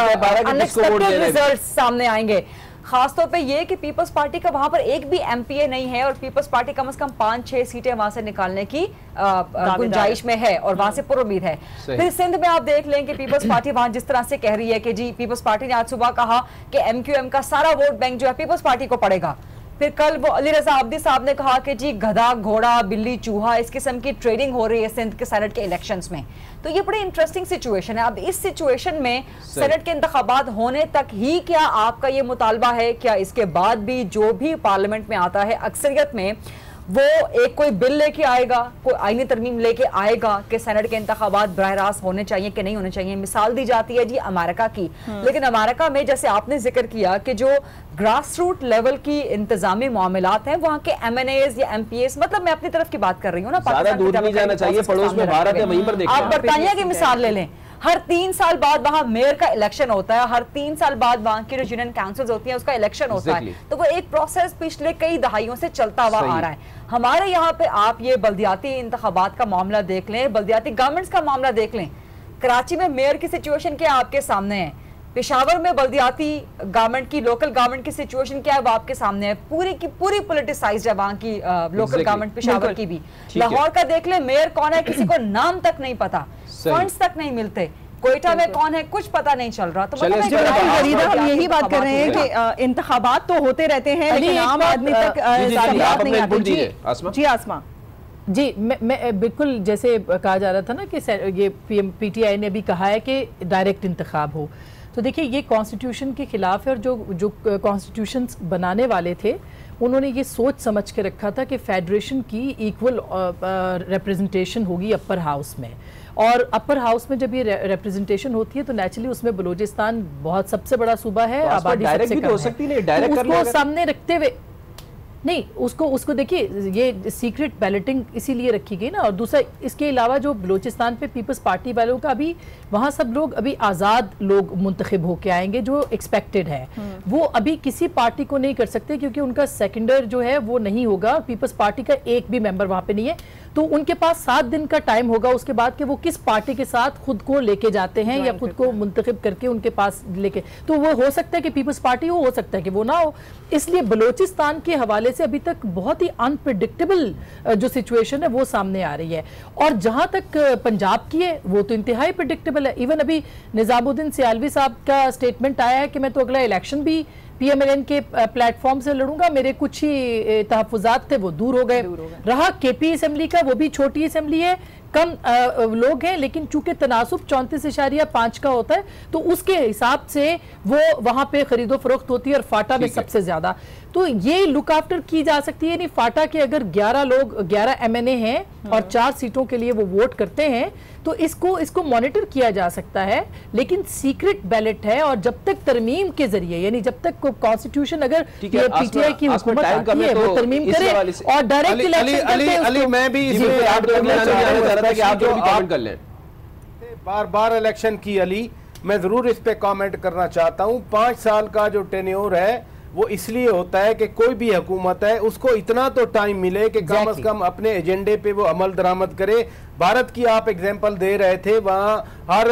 अनएक्सपेक्टेड रिजल्ट्स सामने आएंगे। खासतौर पे ये कि पीपल्स पार्टी का वहां पर एक भी MPA नहीं है और पीपल्स पार्टी कम से कम 5-6 सीटें वहां से निकालने की गुंजाइश में है और वहां से पुरुम्मीद है। फिर सिंध में आप देख लें कि पीपल्स पार्टी वहां जिस तरह से कह रही है कि जी पीपल्स पार्टी ने आज सुबह कहा कि MQM का सारा वोट बैंक जो है पीपल्स पार्टी को पड़ेगा। फिर कल वो अली रजा आब्दी साहब ने कहा कि जी गधा घोड़ा बिल्ली चूहा इस किस्म की ट्रेडिंग हो रही है सिंध के सेनेट के इलेक्शंस में। तो ये बड़ी इंटरेस्टिंग सिचुएशन है। अब इस सिचुएशन में सेनेट के इंतखाबात होने तक ही क्या आपका ये मुतालबा है, क्या इसके बाद भी जो भी पार्लियामेंट में आता है अक्सरियत में वो एक कोई बिल लेके आएगा, कोई आईनी तरमीम लेके आएगा कि सेनेट के इंतखाबात बराह रास्त होने चाहिए कि नहीं होने चाहिए? मिसाल दी जाती है जी अमेरिका की, लेकिन अमेरिका में जैसे आपने जिक्र किया कि जो ग्रास रूट लेवल की इंतजामी मामलात हैं वहाँ के MNAs या MPAs, मतलब मैं अपनी तरफ की बात कर रही हूँ ना, ज्यादा दूर नहीं जाना चाहिए, पड़ोस में भारत है वहीं पर देखिए। आप बरतानिया की मिसाल ले लें, हर 3 साल बाद वहां मेयर का इलेक्शन होता है, हर 3 साल बाद वहां की जो यूनियन काउंसिल्स होती हैं उसका इलेक्शन होता है। तो वो एक प्रोसेस पिछले कई दहाइयों से चलता हुआ आ रहा है। हमारे यहाँ पे आप ये बल्दियाती इंतखाबात का मामला देख लें, बल्दियाती गवर्नमेंट्स का मामला देख लें, कराची में मेयर की सिचुएशन क्या आपके सामने है, पेशावर में बल्दियाती गवर्नमेंट की, लोकल गवर्नमेंट की सिचुएशन क्या है वो आपके सामने है। पूरी की पूरी पॉलिटिसाइज्ड है वहां की लोकल गवर्नमेंट पेशावर की भी। लाहौर का देख ले, मेयर कौन है किसी को नाम तक नहीं पता, फंड्स तक नहीं मिलते, कोयटा में कौन है कुछ पता नहीं चल रहा। तो मतलब हम यही बात कर रहे हैं कि इंतखाबात तो होते रहते हैं लेकिन आम आदमी तक नहीं आते। जी आसमा जी, मैं बिल्कुल जैसे कहा जा रहा था ना कि ये PTI ने भी कहा है कि डायरेक्ट इंतखाब हो, तो देखिए ये कॉन्स्टिट्यूशन के खिलाफ है। और जो कॉन्स्टिट्यूशन बनाने वाले थे उन्होंने ये सोच समझ के रखा था कि फेडरेशन की इक्वल रिप्रेजेंटेशन होगी अपर हाउस में, और अपर हाउस में जब ये रिप्रेजेंटेशन होती है तो नेचुरली उसमें बलूचिस्तान बहुत सबसे बड़ा सूबा है, आबादी सबसे कम है, तो उसको सामने रखते हुए नहीं, उसको देखिए ये सीक्रेट बैलेटिंग इसीलिए रखी गई ना। और दूसरा इसके अलावा जो बलूचिस्तान पे पीपल्स पार्टी वालों का अभी वहाँ सब लोग अभी आज़ाद लोग मुंतखब होके आएंगे जो एक्सपेक्टेड है, वो अभी किसी पार्टी को नहीं कर सकते क्योंकि उनका सेकेंडर जो है वो नहीं होगा। पीपल्स पार्टी का एक भी मेंबर वहाँ पे नहीं है, तो उनके पास 7 दिन का टाइम होगा उसके बाद कि वो किस पार्टी के साथ खुद को लेके जाते हैं या खुद को मुंतखब करके उनके पास लेके, तो वो हो सकता है कि पीपल्स पार्टी हो सकता है कि वो ना हो। इसलिए बलूचिस्तान के हवाले से अभी तक बहुत ही अनप्रिडिक्टेबल जो सिचुएशन है वो सामने आ रही है। और जहां तक पंजाब की है वो तो इंतहाई प्रिडिक्टेबल है। इवन अभी निजामुद्दीन सियालवी साहब का स्टेटमेंट आया है कि मैं तो अगला इलेक्शन भी PMLN के प्लेटफॉर्म से लड़ूंगा, मेरे कुछ ही तहफुजात थे वो दूर हो गए। रहा KP असेंबली का, वो भी छोटी असेंबली है, कम लोग हैं, लेकिन चूंकि तनासुब 34.5 का होता है तो उसके हिसाब से वो वहां पे खरीदो फरोख्त होती है और फाटा में सबसे ज्यादा। तो ये लुक आफ्टर की जा सकती है। नहीं, फाटा के अगर 11 MNA हैं और 4 सीटों के लिए वो वोट करते हैं तो इसको मॉनिटर किया जा सकता है, लेकिन सीक्रेट बैलेट है। और जब तक तरमीम के जरिए, यानी जब तक कॉन्स्टिट्यूशन अगर PTI की हुकूमत आती है वो तरमीम करे और डायरेक्ट इलेक्शन, मैं भी बार बार इलेक्शन की अली, मैं जरूर इस पे कमेंट करना चाहता हूं। 5 साल का जो टेन्योर है वो इसलिए होता है कि कोई भी हुकूमत है उसको इतना तो टाइम मिले कि कम से कम अपने एजेंडे पे वो अमल दरामद करे। भारत की आप एग्जांपल दे रहे थे, वहाँ हर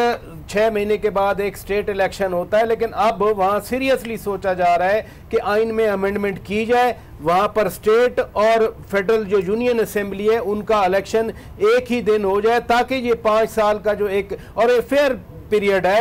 6 महीने के बाद एक स्टेट इलेक्शन होता है, लेकिन अब वहाँ सीरियसली सोचा जा रहा है कि आइन में अमेंडमेंट की जाए, वहाँ पर स्टेट और फेडरल जो यूनियन असेंबली है उनका इलेक्शन एक ही दिन हो जाए, ताकि ये 5 साल का जो एक और फेयर पीरियड है,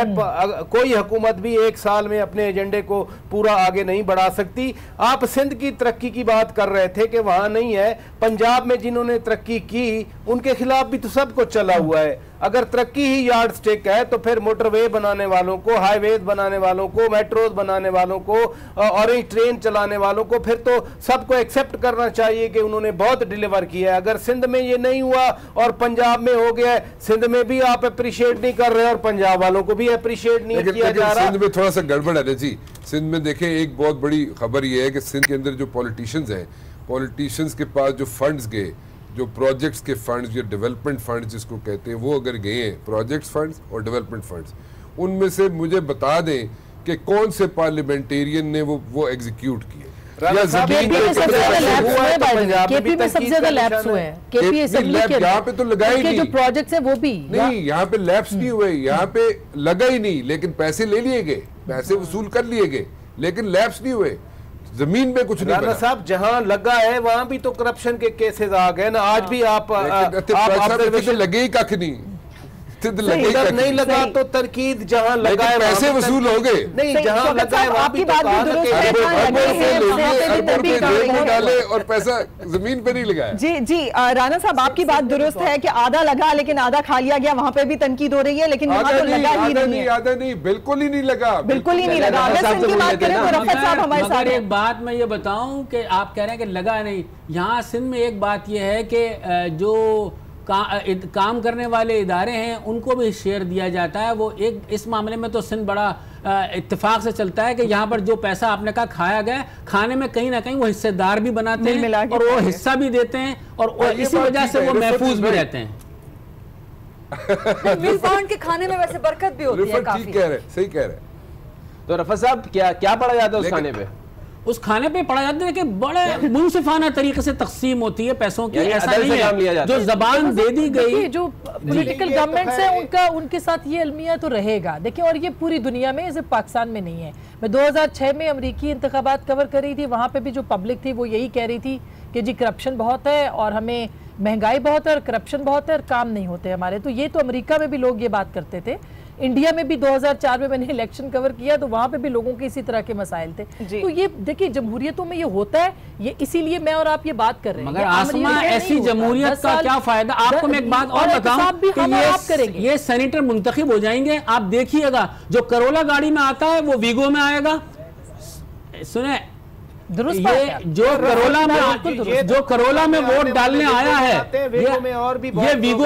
कोई हुकूमत भी 1 साल में अपने एजेंडे को पूरा आगे नहीं बढ़ा सकती। आप सिंध की तरक्की की बात कर रहे थे कि वहां नहीं है, पंजाब में जिन्होंने तरक्की की उनके खिलाफ भी तो सब कुछ चला हुआ है। अगर तरक्की ही यार्ड स्टिक है तो फिर मोटरवे बनाने वालों को, हाईवेज बनाने वालों को, मेट्रोज बनाने वालों को, ऑरेंज ट्रेन चलाने वालों को फिर तो सबको एक्सेप्ट करना चाहिए कि उन्होंने बहुत डिलीवर किया है। अगर सिंध में ये नहीं हुआ और पंजाब में हो गया, सिंध में भी आप अप्रिशिएट नहीं कर रहे और पंजाब वालों को भी अप्रिशिएट नहीं किया जा रहा। सिंध में थोड़ा सा गड़बड़ है जी। सिंध में देखें, एक बहुत बड़ी खबर ये है कि सिंध के अंदर जो पॉलिटिशियंस हैं, पॉलिटिशियंस के पास जो फंड्स गए, जो प्रोजेक्ट्स के फंड्स, जो डेवलपमेंट फंड्स जिसको कहते हैं, वो अगर गए हैं प्रोजेक्ट्स फंड्स और डेवलपमेंट फंड्स, उनमें से मुझे बता दें कि कौन से पार्लियामेंटेरियन ने वो एग्जीक्यूट किए। यहाँ पे तो लगा ही नहीं, जो प्रोजेक्ट्स हैं वो भी नहीं, यहाँ पे लैप्स नहीं हुए, यहाँ पे लगा ही नहीं, लेकिन पैसे ले लिए गए, पैसे वसूल कर लिए गए, लेकिन लैप्स नहीं हुए, जमीन में कुछ नहीं बना। साहब जहां लगा है वहां भी तो करप्शन के केसेस आ गए ना। आज भी आप लगे ही कख नहीं। इधर नहीं लगा तो तरकीद जहाँ लगा है पैसे वसूल हो गए, नहीं जहाँ लगा है वहाँ भी तो डाले और पैसा जमीन पे नहीं लगाया। जी जी राना साहब, आपकी बात दुरुस्त है कि आधा लगा लेकिन आधा खा लिया गया, वहाँ पे भी तनकीद हो रही है, लेकिन वहाँ तो लगा ही नहीं है। आधा नहीं, बिल्कुल ही नहीं लगा, बिल्कुल ही नहीं लगा। अगर सिंध की बात करें तो रफत साहब हमारे साथ। मगर एक बात मैं ये बताऊं कि आप कह रहे हैं कि लगा नहीं, यहाँ सिंध में एक बात ये है कि जो काम करने वाले इदारे हैं उनको भी शेयर दिया जाता है। वो एक इस मामले में तो सिंध बड़ा इत्तेफाक से चलता है कि यहाँ पर जो पैसा आपने कहा खाया गया, खाने में कहीं ना कहीं वो हिस्सेदार भी बनाते हैं और वो हिस्सा भी देते हैं और इसी वजह से वो महफूज भी रहते हैं। मिल पाउंड के खाने में वैसे बरकत भी होती है काफी। ठीक कह रहे, सही कह रहे। तो रफत साहब क्या पढ़ा जाता है उस खाने पे? उस खाने पे पड़ा जाता है कि बड़े मुनसिफाना तरीके से तकसीम होती है पैसों की, ऐसा नहीं है जो जबान दे दी गई। जो पॉलिटिकल गवर्नमेंट्स है उनके साथ ये अलमिया तो रहेगा। देखिए, और ये पूरी दुनिया में, सिर्फ पाकिस्तान में नहीं है। मैं 2006 में अमरीकी इंतखाबात कवर कर रही थी, वहाँ पे भी जो पब्लिक थी वो यही कह रही थी कि जी करप्शन बहुत है और हमें महंगाई बहुत है और करप्शन बहुत है और काम नहीं होते हमारे। तो ये तो अमेरिका में भी लोग ये बात करते थे। इंडिया में भी 2004 में मैंने इलेक्शन कवर किया तो वहां पे भी लोगों के इसी तरह के मसाइल थे। तो ये देखिए, जमहूरियतों में ये होता है, ये इसीलिए मैं और आप ये बात कर रहे हैं। मगर आसमा, ऐसी जमहूरियत का क्या फायदा? आपको मैं एक बात और बताऊं, ये सेनेटर मुंतखब हो जाएंगे, आप देखिएगा जो करोला गाड़ी में आता है वो वीगो में आएगा। सुने, ये जो करोला में वोट डालने आया है ये वीगो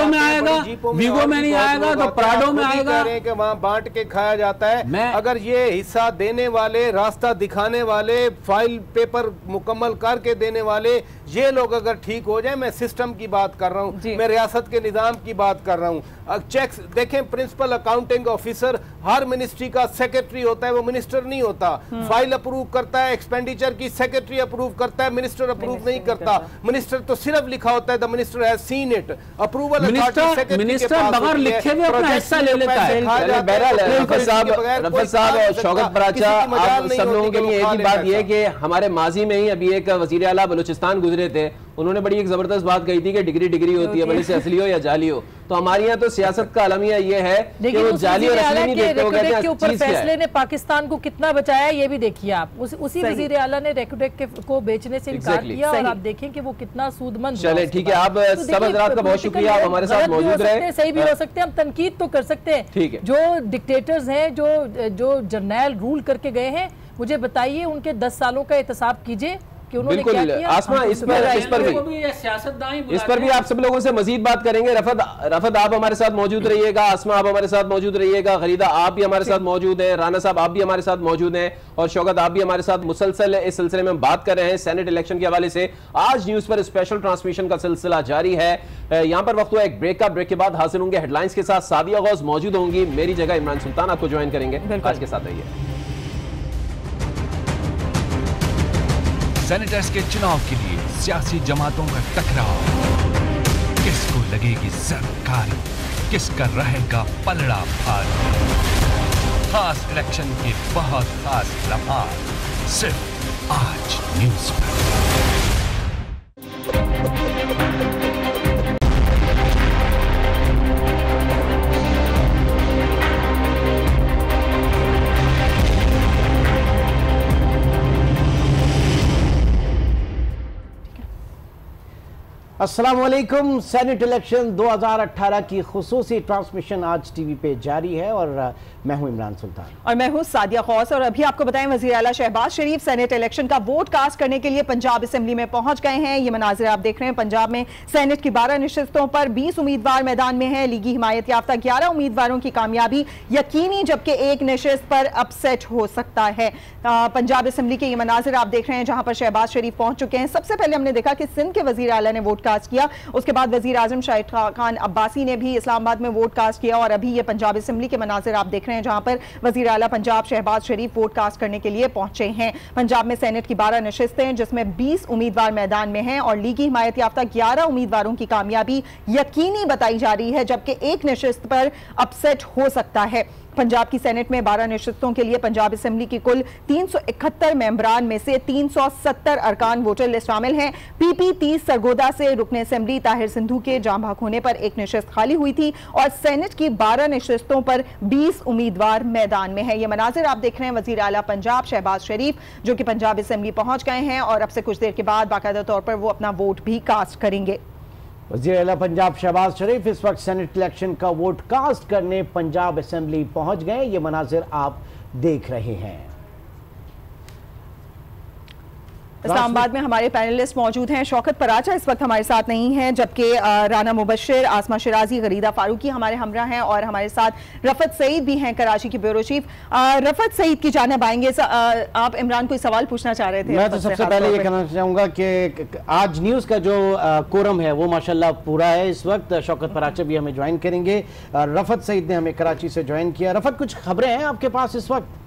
में आएगा, वीगो में नहीं आएगा तो प्राडो में आएगा। वहाँ बांट के खाया जाता है। अगर ये हिस्सा देने वाले, रास्ता दिखाने वाले, फाइल पेपर मुकम्मल करके देने वाले ये लोग अगर ठीक हो जाए, मैं सिस्टम की बात कर रहा हूँ, मैं रियासत के निजाम की बात कर रहा हूँ। चेक्स देखें, प्रिंसिपल अकाउंटिंग ऑफिसर हर मिनिस्ट्री का सेक्रेटरी होता है, वो मिनिस्टर नहीं होता। फाइल अप्रूव करता है, एक्सपेंडिचर की सेक्रेटरी अप्रूव करता है, मिनिस्टर अप्रूव नहीं करता। मिनिस्टर तो सिर्फ लिखा होता है the minister has seen it. Approval minister बगैर लिखे हुए अपना हिस्सा ले लेता है। रफत साहब और शौकत पराचा, आप सब लोगों के लिए एक ही बात यह है कि हमारे माजी में ही अभी एक वजीर आला बलूचिस्तान गुजरे थे, उन्होंने बड़ी एक जबरदस्त बात कही थी कि डिग्री होती है, भले से असली हो या जाली हो। तो हमारे यहाँ तो सियासत का अलमिया ये है कि वो जाली और असली नहीं देखते, वो कहते हैं ऊपर फैसले ने पाकिस्तान को कितना बचाया ये भी देखिए आप। उसी वजीर आला ने रेकोडेक को बेचने से इनकार किया और आप देखें कि वो कितना सूदमंद। चले ठीक है, आप सब हज़रात का बहुत शुक्रिया, आप हमारे साथ मौजूद रहे। सही भी हो सकते हैं, हम तनकीद तो कर सकते हैं। ठीक है, जो डिक्टेटर्स हैं, जो जर्नैल रूल करके गए हैं, मुझे बताइए उनके 10 सालों का एहतसाब कीजिए कि उन्होंने क्या किया। आसमा, इस पर भी आप सब लोगों से मजीद बात करेंगे। रफत आप हमारे साथ मौजूद रहिएगा, आसमा आप हमारे साथ मौजूद रहिएगा, गरीदा आप भी हमारे साथ मौजूद हैं, राना साहब आप भी हमारे साथ मौजूद हैं और शौकत आप भी हमारे साथ। मुसलसल इस सिलसिले में बात कर रहे हैं सेनेट इलेक्शन के हवाले से। आज न्यूज पर स्पेशल ट्रांसमिशन का सिलसिला जारी है। यहाँ पर वक्त हुआ एक ब्रेक का, ब्रेक के बाद हाजिर होंगे हेडलाइंस के साथ। सादिया गौस मौजूद होंगी, मेरी जगह इमरान सुल्तान आपको ज्वाइन करेंगे। आज के साथ रहिए। सेनेटर्स के चुनाव के लिए सियासी जमातों का टकराव, किसको लगेगी सरकारी, किसका रहेगा पलड़ा भारी। खास इलेक्शन के बहुत खास लम्हात सिर्फ आज न्यूज पर। अस्सलामुअलैकुम। सेनेट इलेक्शन 2018 की खुसूसी ट्रांसमिशन आज टीवी पे जारी है और मैं हूं इमरान सुल्तान और मैं हूं सादिया गौस। और अभी आपको बताएं, वज़ीर आला शहबाज शरीफ सेनेट इलेक्शन का वोट कास्ट करने के लिए पंजाब असेंबली में पहुंच गए हैं। ये मनाजिर आप देख रहे हैं। पंजाब में सेनेट की 12 नशिस्तों पर 20 उम्मीदवार मैदान में हैं। लीगी हिमायत याफ्ता 11 उम्मीदवारों की कामयाबी यकीनी, जबकि एक नशिस्त पर अपसेट हो सकता है। पंजाब असेंबली के ये मनाजिर आप देख रहे हैं जहां पर शहबाज शरीफ पहुंच चुके हैं। सबसे पहले हमने देखा कि सिंध के वज़ीर आला ने वोट कास्ट किया, उसके बाद वज़ीर आज़म शाहिद खान अब्बासी ने भी इस्लामाबाद में वोट कास्ट किया और अभी ये पंजाब असेंबली के मनाजिर आप देख रहे हैं जहां पर वज़ीर आला पंजाब शहबाज शरीफ वोट कास्ट करने के लिए पहुंचे हैं। पंजाब में सेनेट की 12 नशिस्तें जिसमें 20 उम्मीदवार मैदान में हैं और लीगी हिमायत याफ्ता 11 उम्मीदवारों की कामयाबी यकीनी बताई जा रही है, जबकि एक नशिस्त पर अपसेट हो सकता है। पंजाब की सेनेट में 12 नशिस्तों के लिए पंजाब असेंबली की कुल 371 मेंबरान में से 370 अरकान वोटर लिस्ट शामिल हैं। पीपी 30 सरगोदा से रुकने असेंबली ताहिर सिंधु के जाम भाग होने पर एक नशिस्त खाली हुई थी और सेनेट की 12 नशिस्तों पर 20 उम्मीदवार मैदान में है। ये मनाजिर आप देख रहे हैं वजीर आला पंजाब शहबाज शरीफ जो कि पंजाब असेंबली पहुंच गए हैं और अब से कुछ देर के बाद बाकायदा तौर पर वो अपना वोट भी कास्ट करेंगे। वज़ीर आला पंजाब शहबाज शरीफ इस वक्त सेनेट इलेक्शन का वोट कास्ट करने पंजाब असेंबली पहुंच गए। ये मनाजिर आप देख रहे हैं। इस्लामाबाद में हमारे पैनलिस्ट मौजूद हैं। शौकत पराचा इस वक्त हमारे साथ नहीं हैं, जबकि राना मुबश्शिर, आसमा शिराजी, गरीदा फारूकी हमारे हमरा हैं और हमारे साथ रफत सईद भी हैं, कराची की ब्यूरो चीफ। रफत सईद की जानिब आएंगे। आप इमरान कोई सवाल पूछना चाह रहे थे? मैं तो सबसे पहले ये कहना चाहूंगा कि आज न्यूज़ का जो कोरम है वो माशाल्लाह पूरा है। इस वक्त शौकत पराचा भी हमें ज्वाइन करेंगे। रफत सईद ने हमें कराची से ज्वाइन किया। रफत, कुछ खबरें हैं आपके पास इस वक्त?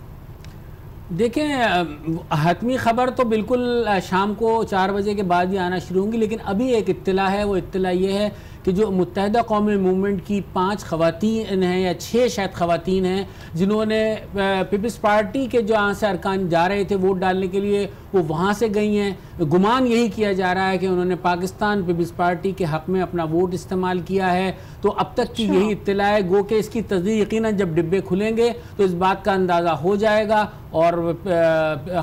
देखें, हतमी ख़बर तो बिल्कुल शाम को 4 बजे के बाद ही आना शुरू होंगी, लेकिन अभी एक इत्तला है। वो इत्तला ये है कि जो मुत्तहिदा कौमी मूवमेंट की 5 ख़वातीन हैं या 6 शायद ख़वातीन हैं जिन्होंने पीपल्स पार्टी के जो यहाँ से अरकान जा रहे थे वोट डालने के लिए वो वहाँ से गई हैं। गुमान यही किया जा रहा है कि उन्होंने पाकिस्तान पीपल्स पार्टी के हक़ में अपना वोट इस्तेमाल किया है। तो अब तक की यही इत्तला है। गो के इसकी तस्दीक यकीनन जब डिब्बे खुलेंगे तो इस बात का अंदाज़ा हो जाएगा। और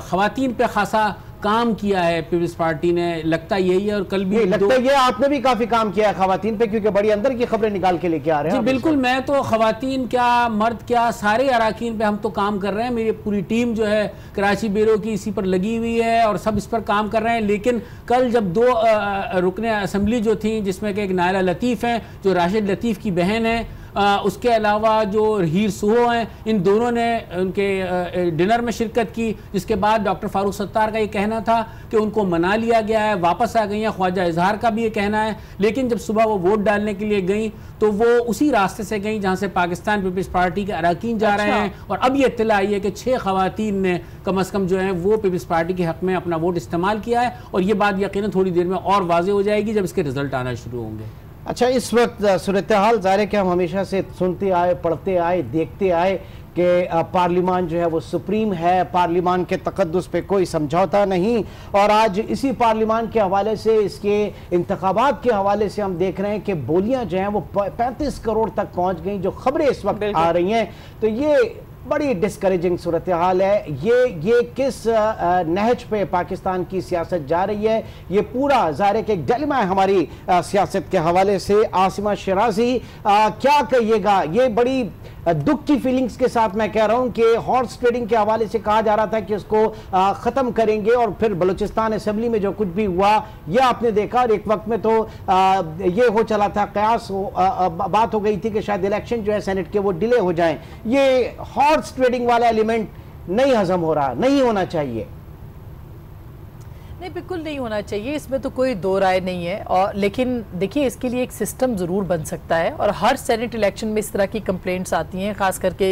ख़वातीन पे खासा काम किया है पीपल्स पार्टी ने, लगता यही है। और कल भी लगता है आपने भी काफी काम किया है खवातीन पे, क्योंकि बड़ी अंदर की खबरें निकाल के लेके आ रहे हैं। जी बिल्कुल, मैं तो खवातीन क्या मर्द क्या सारे अराकीन पे हम तो काम कर रहे हैं। मेरी पूरी टीम जो है कराची ब्यूरो की इसी पर लगी हुई है और सब इस पर काम कर रहे हैं। लेकिन कल जब 2 रुकने असेंबली जो थी, जिसमें कि एक नायला लतीफ़ हैं जो राशिद लतीफ़ की बहन है, उसके अलावा जो हीर सुहो हैं, इन दोनों ने उनके डिनर में शिरकत की, जिसके बाद डॉक्टर फारूक सत्तार का ये कहना था कि उनको मना लिया गया है, वापस आ गई हैं। ख्वाजा इजहार का भी ये कहना है। लेकिन जब सुबह वो वोट डालने के लिए गई तो वो उसी रास्ते से गई जहाँ से पाकिस्तान पीपल्स पार्टी के अरकान जा रहे हैं। और अब ये इत्तला आई है कि 6 खवातीन ने कम अज़ कम जो है वो पीपल्स पार्टी के हक़ में अपना वोट इस्तेमाल किया है। और ये बात यकीनन थोड़ी देर में और वाज़ेह हो जाएगी जब इसके रिजल्ट आना शुरू होंगे। अच्छा, इस वक्त सूरत हाल ज़ाहिर है कि हम हमेशा से सुनते आए, पढ़ते आए, देखते आए कि पार्लिमान जो है वो सुप्रीम है, पार्लिमान के तकद्दुस पे कोई समझौता नहीं। और आज इसी पार्लिमान के हवाले से, इसके इंतखाबात के हवाले से हम देख रहे हैं कि बोलियां जो हैं वो 35 करोड़ तक पहुंच गई। जो खबरें इस वक्त आ रही हैं तो ये बड़ी डिस्करेजिंग सूरत हाल है। ये किस नहज पे पाकिस्तान की सियासत जा रही है, ये पूरा ज़ाहिर है कि एक डिलेमा है हमारी सियासत के हवाले से। आसिमा शिराजी, क्या कहिएगा? ये बड़ी दुख की फीलिंग्स के साथ मैं कह रहा हूं कि हॉर्स ट्रेडिंग के हवाले से कहा जा रहा था कि उसको ख़त्म करेंगे और फिर बलूचिस्तान असेंबली में जो कुछ भी हुआ ये आपने देखा। और एक वक्त में तो ये हो चला था, कयास बात हो गई थी कि शायद इलेक्शन जो है सेनेट के वो डिले हो जाएं। ये हॉर्स ट्रेडिंग वाला एलिमेंट नहीं हजम हो रहा, नहीं होना चाहिए। नहीं, बिल्कुल नहीं होना चाहिए, इसमें तो कोई दो राय नहीं है। और लेकिन देखिए, इसके लिए एक सिस्टम ज़रूर बन सकता है। और हर सेनेट इलेक्शन में इस तरह की कंप्लेंट्स आती हैं, ख़ास करके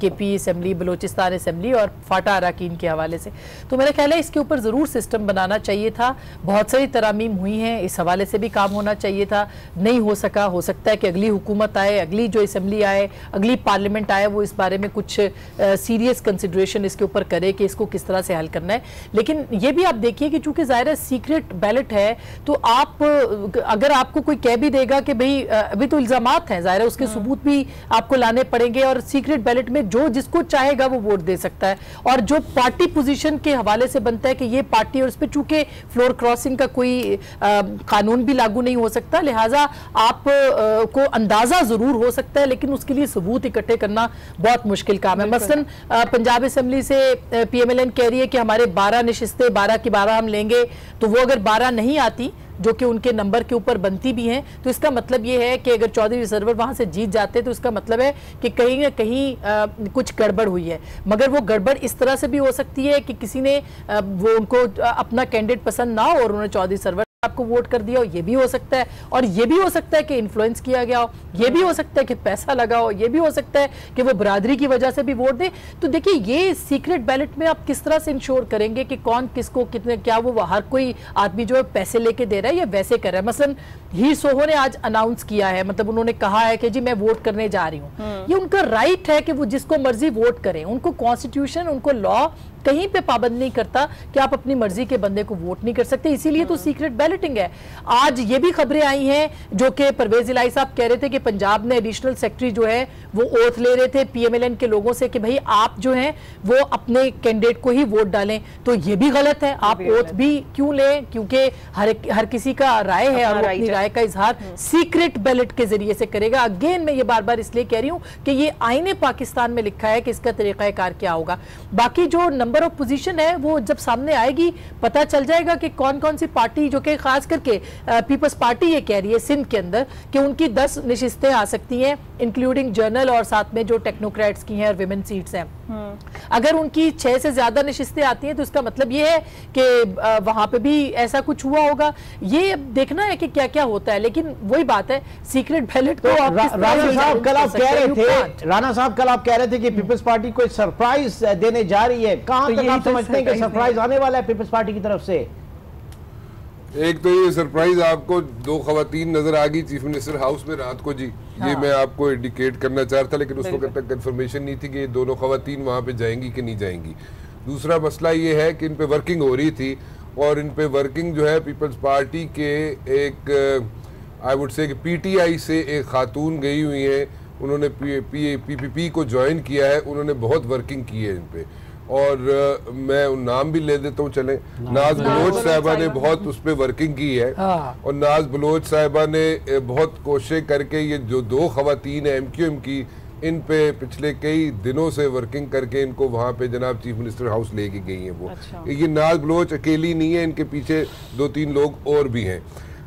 केपी असेंबली, बलूचिस्तान असेंबली और फाटा अरकान के हवाले से। तो मेरा ख्याल है इसके ऊपर ज़रूर सिस्टम बनाना चाहिए था। बहुत सारी तरामीम हुई हैं, इस हवाले से भी काम होना चाहिए था, नहीं हो सका। हो सकता है कि अगली हुकूमत आए, अगली जो असेंबली आए, अगली पार्लियामेंट आए, वो इस बारे में कुछ सीरियस कंसिडरेशन इसके ऊपर करे कि इसको किस तरह से हल करना है। लेकिन ये भी आप देखिए कि चूंकि ज़ाहिर सीक्रेट बैलेट है, तो आप अगर आपको कोई कह भी देगा कि भाई अभी तो इल्जामात हैं, ज़ाहिर उसके सबूत भी आपको लाने पड़ेंगे। और सीक्रेट बैलेट में जो जिसको चाहेगा वो वोट दे सकता है। और जो पार्टी पोजीशन के हवाले से बनता है कि ये पार्टी, और इस पर चूंकि फ्लोर क्रॉसिंग का कोई कानून भी लागू नहीं हो सकता, लिहाजा आप को अंदाजा जरूर हो सकता है, लेकिन उसके लिए सबूत इकट्ठे करना बहुत मुश्किल काम है। मसलन पंजाब असेंबली से PMLN कह रही है कि हमारे 12 नशिस्तें 12 की 12 हम लेंगे, तो वो अगर 12 नहीं आती जो कि उनके नंबर के ऊपर बनती भी हैं, तो इसका मतलब ये है कि अगर चौधरी सरवर वहां से जीत जाते तो इसका मतलब है कि कहीं ना कहीं कुछ गड़बड़ हुई है। मगर वो गड़बड़ इस तरह से भी हो सकती है कि किसी ने वो उनको अपना कैंडिडेट पसंद ना हो और उन्होंने चौधरी सरवर आपको वोट कर दिया हो, ये भी हो सकता है, और ये भी हो सकता है कि इन्फ्लुएंस किया गया हो, ये भी हो सकता है कि पैसा लगा हो, ये भी हो सकता है कि वो बरादरी की वजह से भी वोट दे। तो देखिए ये सीक्रेट बैलेट में आप किस तरह से इंश्योर करेंगे कि कौन किसको कितने, क्या वो हर कोई आदमी जो है पैसे लेके दे रहा है या वैसे कर रहा है। मसलन हीर सोहो ने आज अनाउंस किया है, मतलब उन्होंने कहा है कि जी मैं वोट करने जा रही हूँ, ये उनका राइट है कि वो जिसको मर्जी वोट करें, उनको कॉन्स्टिट्यूशन, उनको लॉ कहीं पे पाबंद नहीं करता कि आप अपनी मर्जी के बंदे को वोट नहीं कर सकते, इसीलिए तो सीक्रेट बैलेटिंग है। आज ये भी खबरें आई हैं जो कि परवेज इलाही साहब कह रहे थे कि पंजाब में एडिशनल सेक्रेटरी जो है वो ओथ ले रहे थे पीएमएलएन के लोगों से कि भाई आप जो हैं वो अपने कैंडिडेट को ही वोट डालें, तो ये भी गलत है। आप ओथ भी क्यों लें, क्योंकि हर किसी का राय है और वो अपनी राय का इजहार सीक्रेट बैलेट के जरिए से करेगा। अगेन मैं ये बार बार इसलिए कह रही हूं कि ये आईने पाकिस्तान में लिखा है कि इसका तरीकाकार क्या होगा। बाकी जो नंबर ऑफ पोजीशन है वो जब सामने आएगी पता चल जाएगा कि कौन कौन सी पार्टी, जो कि खास करके पीपल्स पार्टी ये कह रही है सिंध के अंदर कि उनकी 10 नशिस्तें आ सकती हैं, इंक्लूडिंग जर्नल और साथ में जो टेक्नोक्रेट्स की हैं और विमेन सीट्स हैं। अगर उनकी 6 से ज्यादा नशिस्तें आती हैं तो इसका मतलब ये है कि वहां पे भी ऐसा कुछ हुआ होगा। ये देखना है कि क्या क्या होता है, लेकिन वही बात है सीक्रेट बैलेट को राणा साहब कल आप कह रहे थे कि पीपल्स पार्टी कोई सरप्राइज देने जा रही है, कहां तक आप समझते हैं कि सरप्राइज आने वाला है पीपल्स पार्टी की तरफ से? एक तो ये सरप्राइज आपको 2 खवातीन नजर आ गई चीफ मिनिस्टर हाउस में रात को जी। ये मैं आपको इंडिकेट करना चाह रहा था, लेकिन उस वक्त तक कंफर्मेशन नहीं थी कि ये दोनों खवातीन वहां पे जाएंगी कि नहीं जाएंगी। दूसरा मसला ये है कि इन पे वर्किंग हो रही थी, और इन पे वर्किंग जो है पीपल्स पार्टी के एक आई वुड से पीटीआई से एक खातून गई हुई है, उन्होंने पीपीपी को ज्वाइन किया है, उन्होंने बहुत वर्किंग की है इन पे, और मैं उन नाम भी ले देता हूँ। चले नाज बलोच साहिबा ने बहुत उस पर वर्किंग की है, और नाज बलोच साहिबा ने बहुत कोशिश करके ये जो 2 खवातीन है एमक्यूएम की, इन पे पिछले कई दिनों से वर्किंग करके इनको वहाँ पे जनाब चीफ मिनिस्टर हाउस लेके गई हैं। वो ये नाज बलोच अकेली नहीं है, इनके पीछे 2-3 लोग और भी हैं।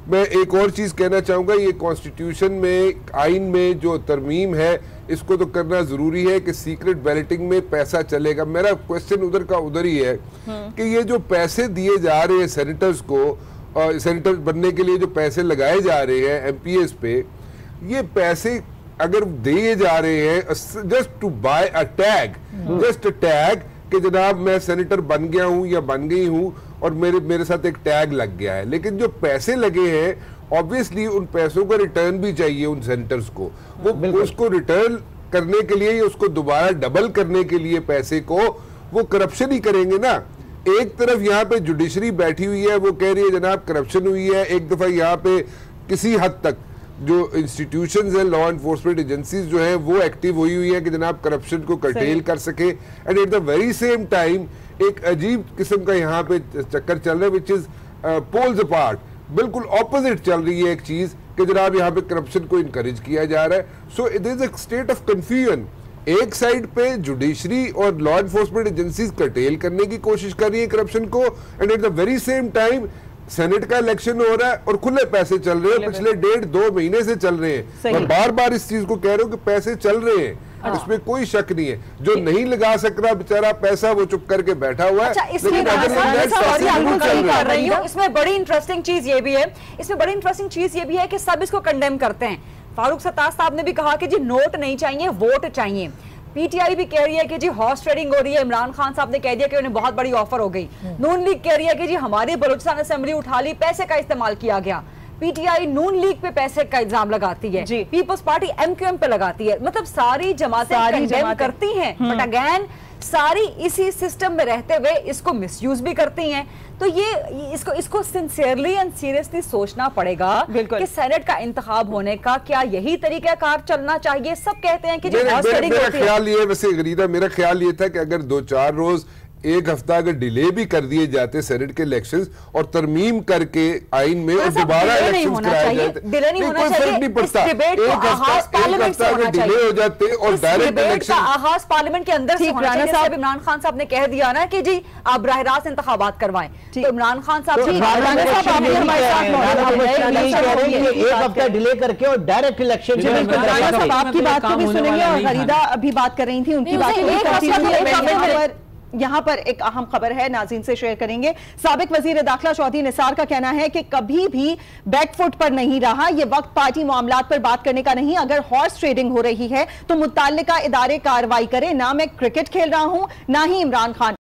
मैं एक और चीज़ कहना चाहूँगा, ये कॉन्स्टिट्यूशन में, आइन में जो तरमीम है इसको तो करना ज़रूरी है कि सीक्रेट बैलेटिंग में पैसा चलेगा। मेरा क्वेश्चन उधर का उधर ही है कि ये जो पैसे दिए जा रहे हैं सेनेटर्स को, सेनेटर बनने के लिए जो पैसे लगाए जा रहे हैं एमपीएस पे, ये पैसे अगर दिए जा रहे हैं just to buy a tag, just a tag कि जनाब मैं सेनेटर बन गया हूँ या बन गई हूँ और मेरे साथ एक टैग लग गया है, लेकिन जो पैसे लगे हैं ऑब्वियसली उन पैसों का रिटर्न भी चाहिए उन सेनेटर्स को। वो उसको रिटर्न करने के लिए, उसको दोबारा डबल करने के लिए पैसे को वो करप्शन ही करेंगे ना। एक तरफ यहाँ पे जुडिशरी बैठी हुई है, वो कह रही है जनाब करप्शन हुई है, एक दफा यहाँ पे किसी हद तक जो इंस्टीट्यूशंस हैं, लॉ एनफोर्समेंट एजेंसीज जो है वो एक्टिव हुई है कि जनाब करप्शन को कर्टेल कर सके, and at the very same time एक अजीब किस्म का यहाँ पे चक्कर चल रहा है विच इज पोल्स अपार्ट, बिल्कुल ऑपोजिट चल रही है एक चीज कि जनाब यहाँ पे करप्शन को इनकरेज किया जा रहा है। So it is a state of confusion. एक साइड पे जुडिशरी और लॉ एनफोर्समेंट एजेंसीज कर्टेल करने की कोशिश कर रही है करप्शन को, and at the very same time senate का इलेक्शन हो रहा है और खुले पैसे चल रहे हैं, पिछले 1.5-2 महीने से चल रहे हैं। मैं बार बार इस चीज को कह रहा हूँ कि पैसे चल रहे हैं, इसमें कोई शक नहीं है। जो नहीं लगा सक रहा बेचारा पैसा वो चुप करके बैठा हुआ है। इसमें बड़ी इंटरेस्टिंग चीज ये भी है, इसमें बड़ी इंटरेस्टिंग चीज ये भी है कि सब इसको कंडेम करते हैं। फारूक सत्तार साहब ने भी कहा कि जी नोट नहीं चाहिए, वोट चाहिए। पीटीआई भी कह रही है कि जी हॉर्स ट्रेडिंग हो रही है। इमरान खान साहब ने कह दिया कि उन्हें बहुत बड़ी ऑफर हो गई। नून लीग कह रही है कि जी हमारी बलूचिस्तान असेंबली उठा ली, पैसे का इस्तेमाल किया गया। पीटीआई नून लीग पे पैसे का इल्जाम लगाती है, पीपल्स पार्टी एमक्यूएम पे लगाती है। मतलब सारी जमातें कंडेम करती हैं, बट अगेन सारी इसी सिस्टम में रहते हुए इसको मिसयूज भी करती हैं। तो ये इसको सिंसियरली एंड सीरियसली सोचना पड़ेगा कि सेनेट का इंतखाब होने का क्या यही तरीकाकार चलना चाहिए। सब कहते हैं कि मेरा ख्याल ये, वैसे गरीदा मेरा ख्याल ये था कि अगर 2-4 रोज 1 हफ्ता अगर डिले भी कर दिए जाते सेनेट के इलेक्शंस और तरमीम करके आइन में और दोबारा इलेक्शंस कराए जाते, कोई फर्क नहीं पड़ता। एक हफ्ता अगर डिले हो जाते और डायरेक्ट इलेक्शन आगाज पार्लियामेंट के अंदर से होना चाहिए। जैसे इमरान खान साहब ने कह दिया ना कि जी आप बराह रास्त इंतखाबात करवाएं, तो इमरान खान साहब एक हफ्ता डिले करके और डायरेक्ट इलेक्शन। आपकी बात को भी सुनेंगे और गरीदा अभी बात कर रही थी उनकी बात यहां पर एक अहम खबर है, नाज़रीन से शेयर करेंगे। साबिक वजीर दाखिला चौधरी निसार का कहना है कि कभी भी बैकफुट पर नहीं रहा, यह वक्त पार्टी मामलात पर बात करने का नहीं। अगर हॉर्स ट्रेडिंग हो रही है तो मुत्तल्लिका इदारे कार्रवाई करें। ना मैं क्रिकेट खेल रहा हूं, ना ही इमरान खान।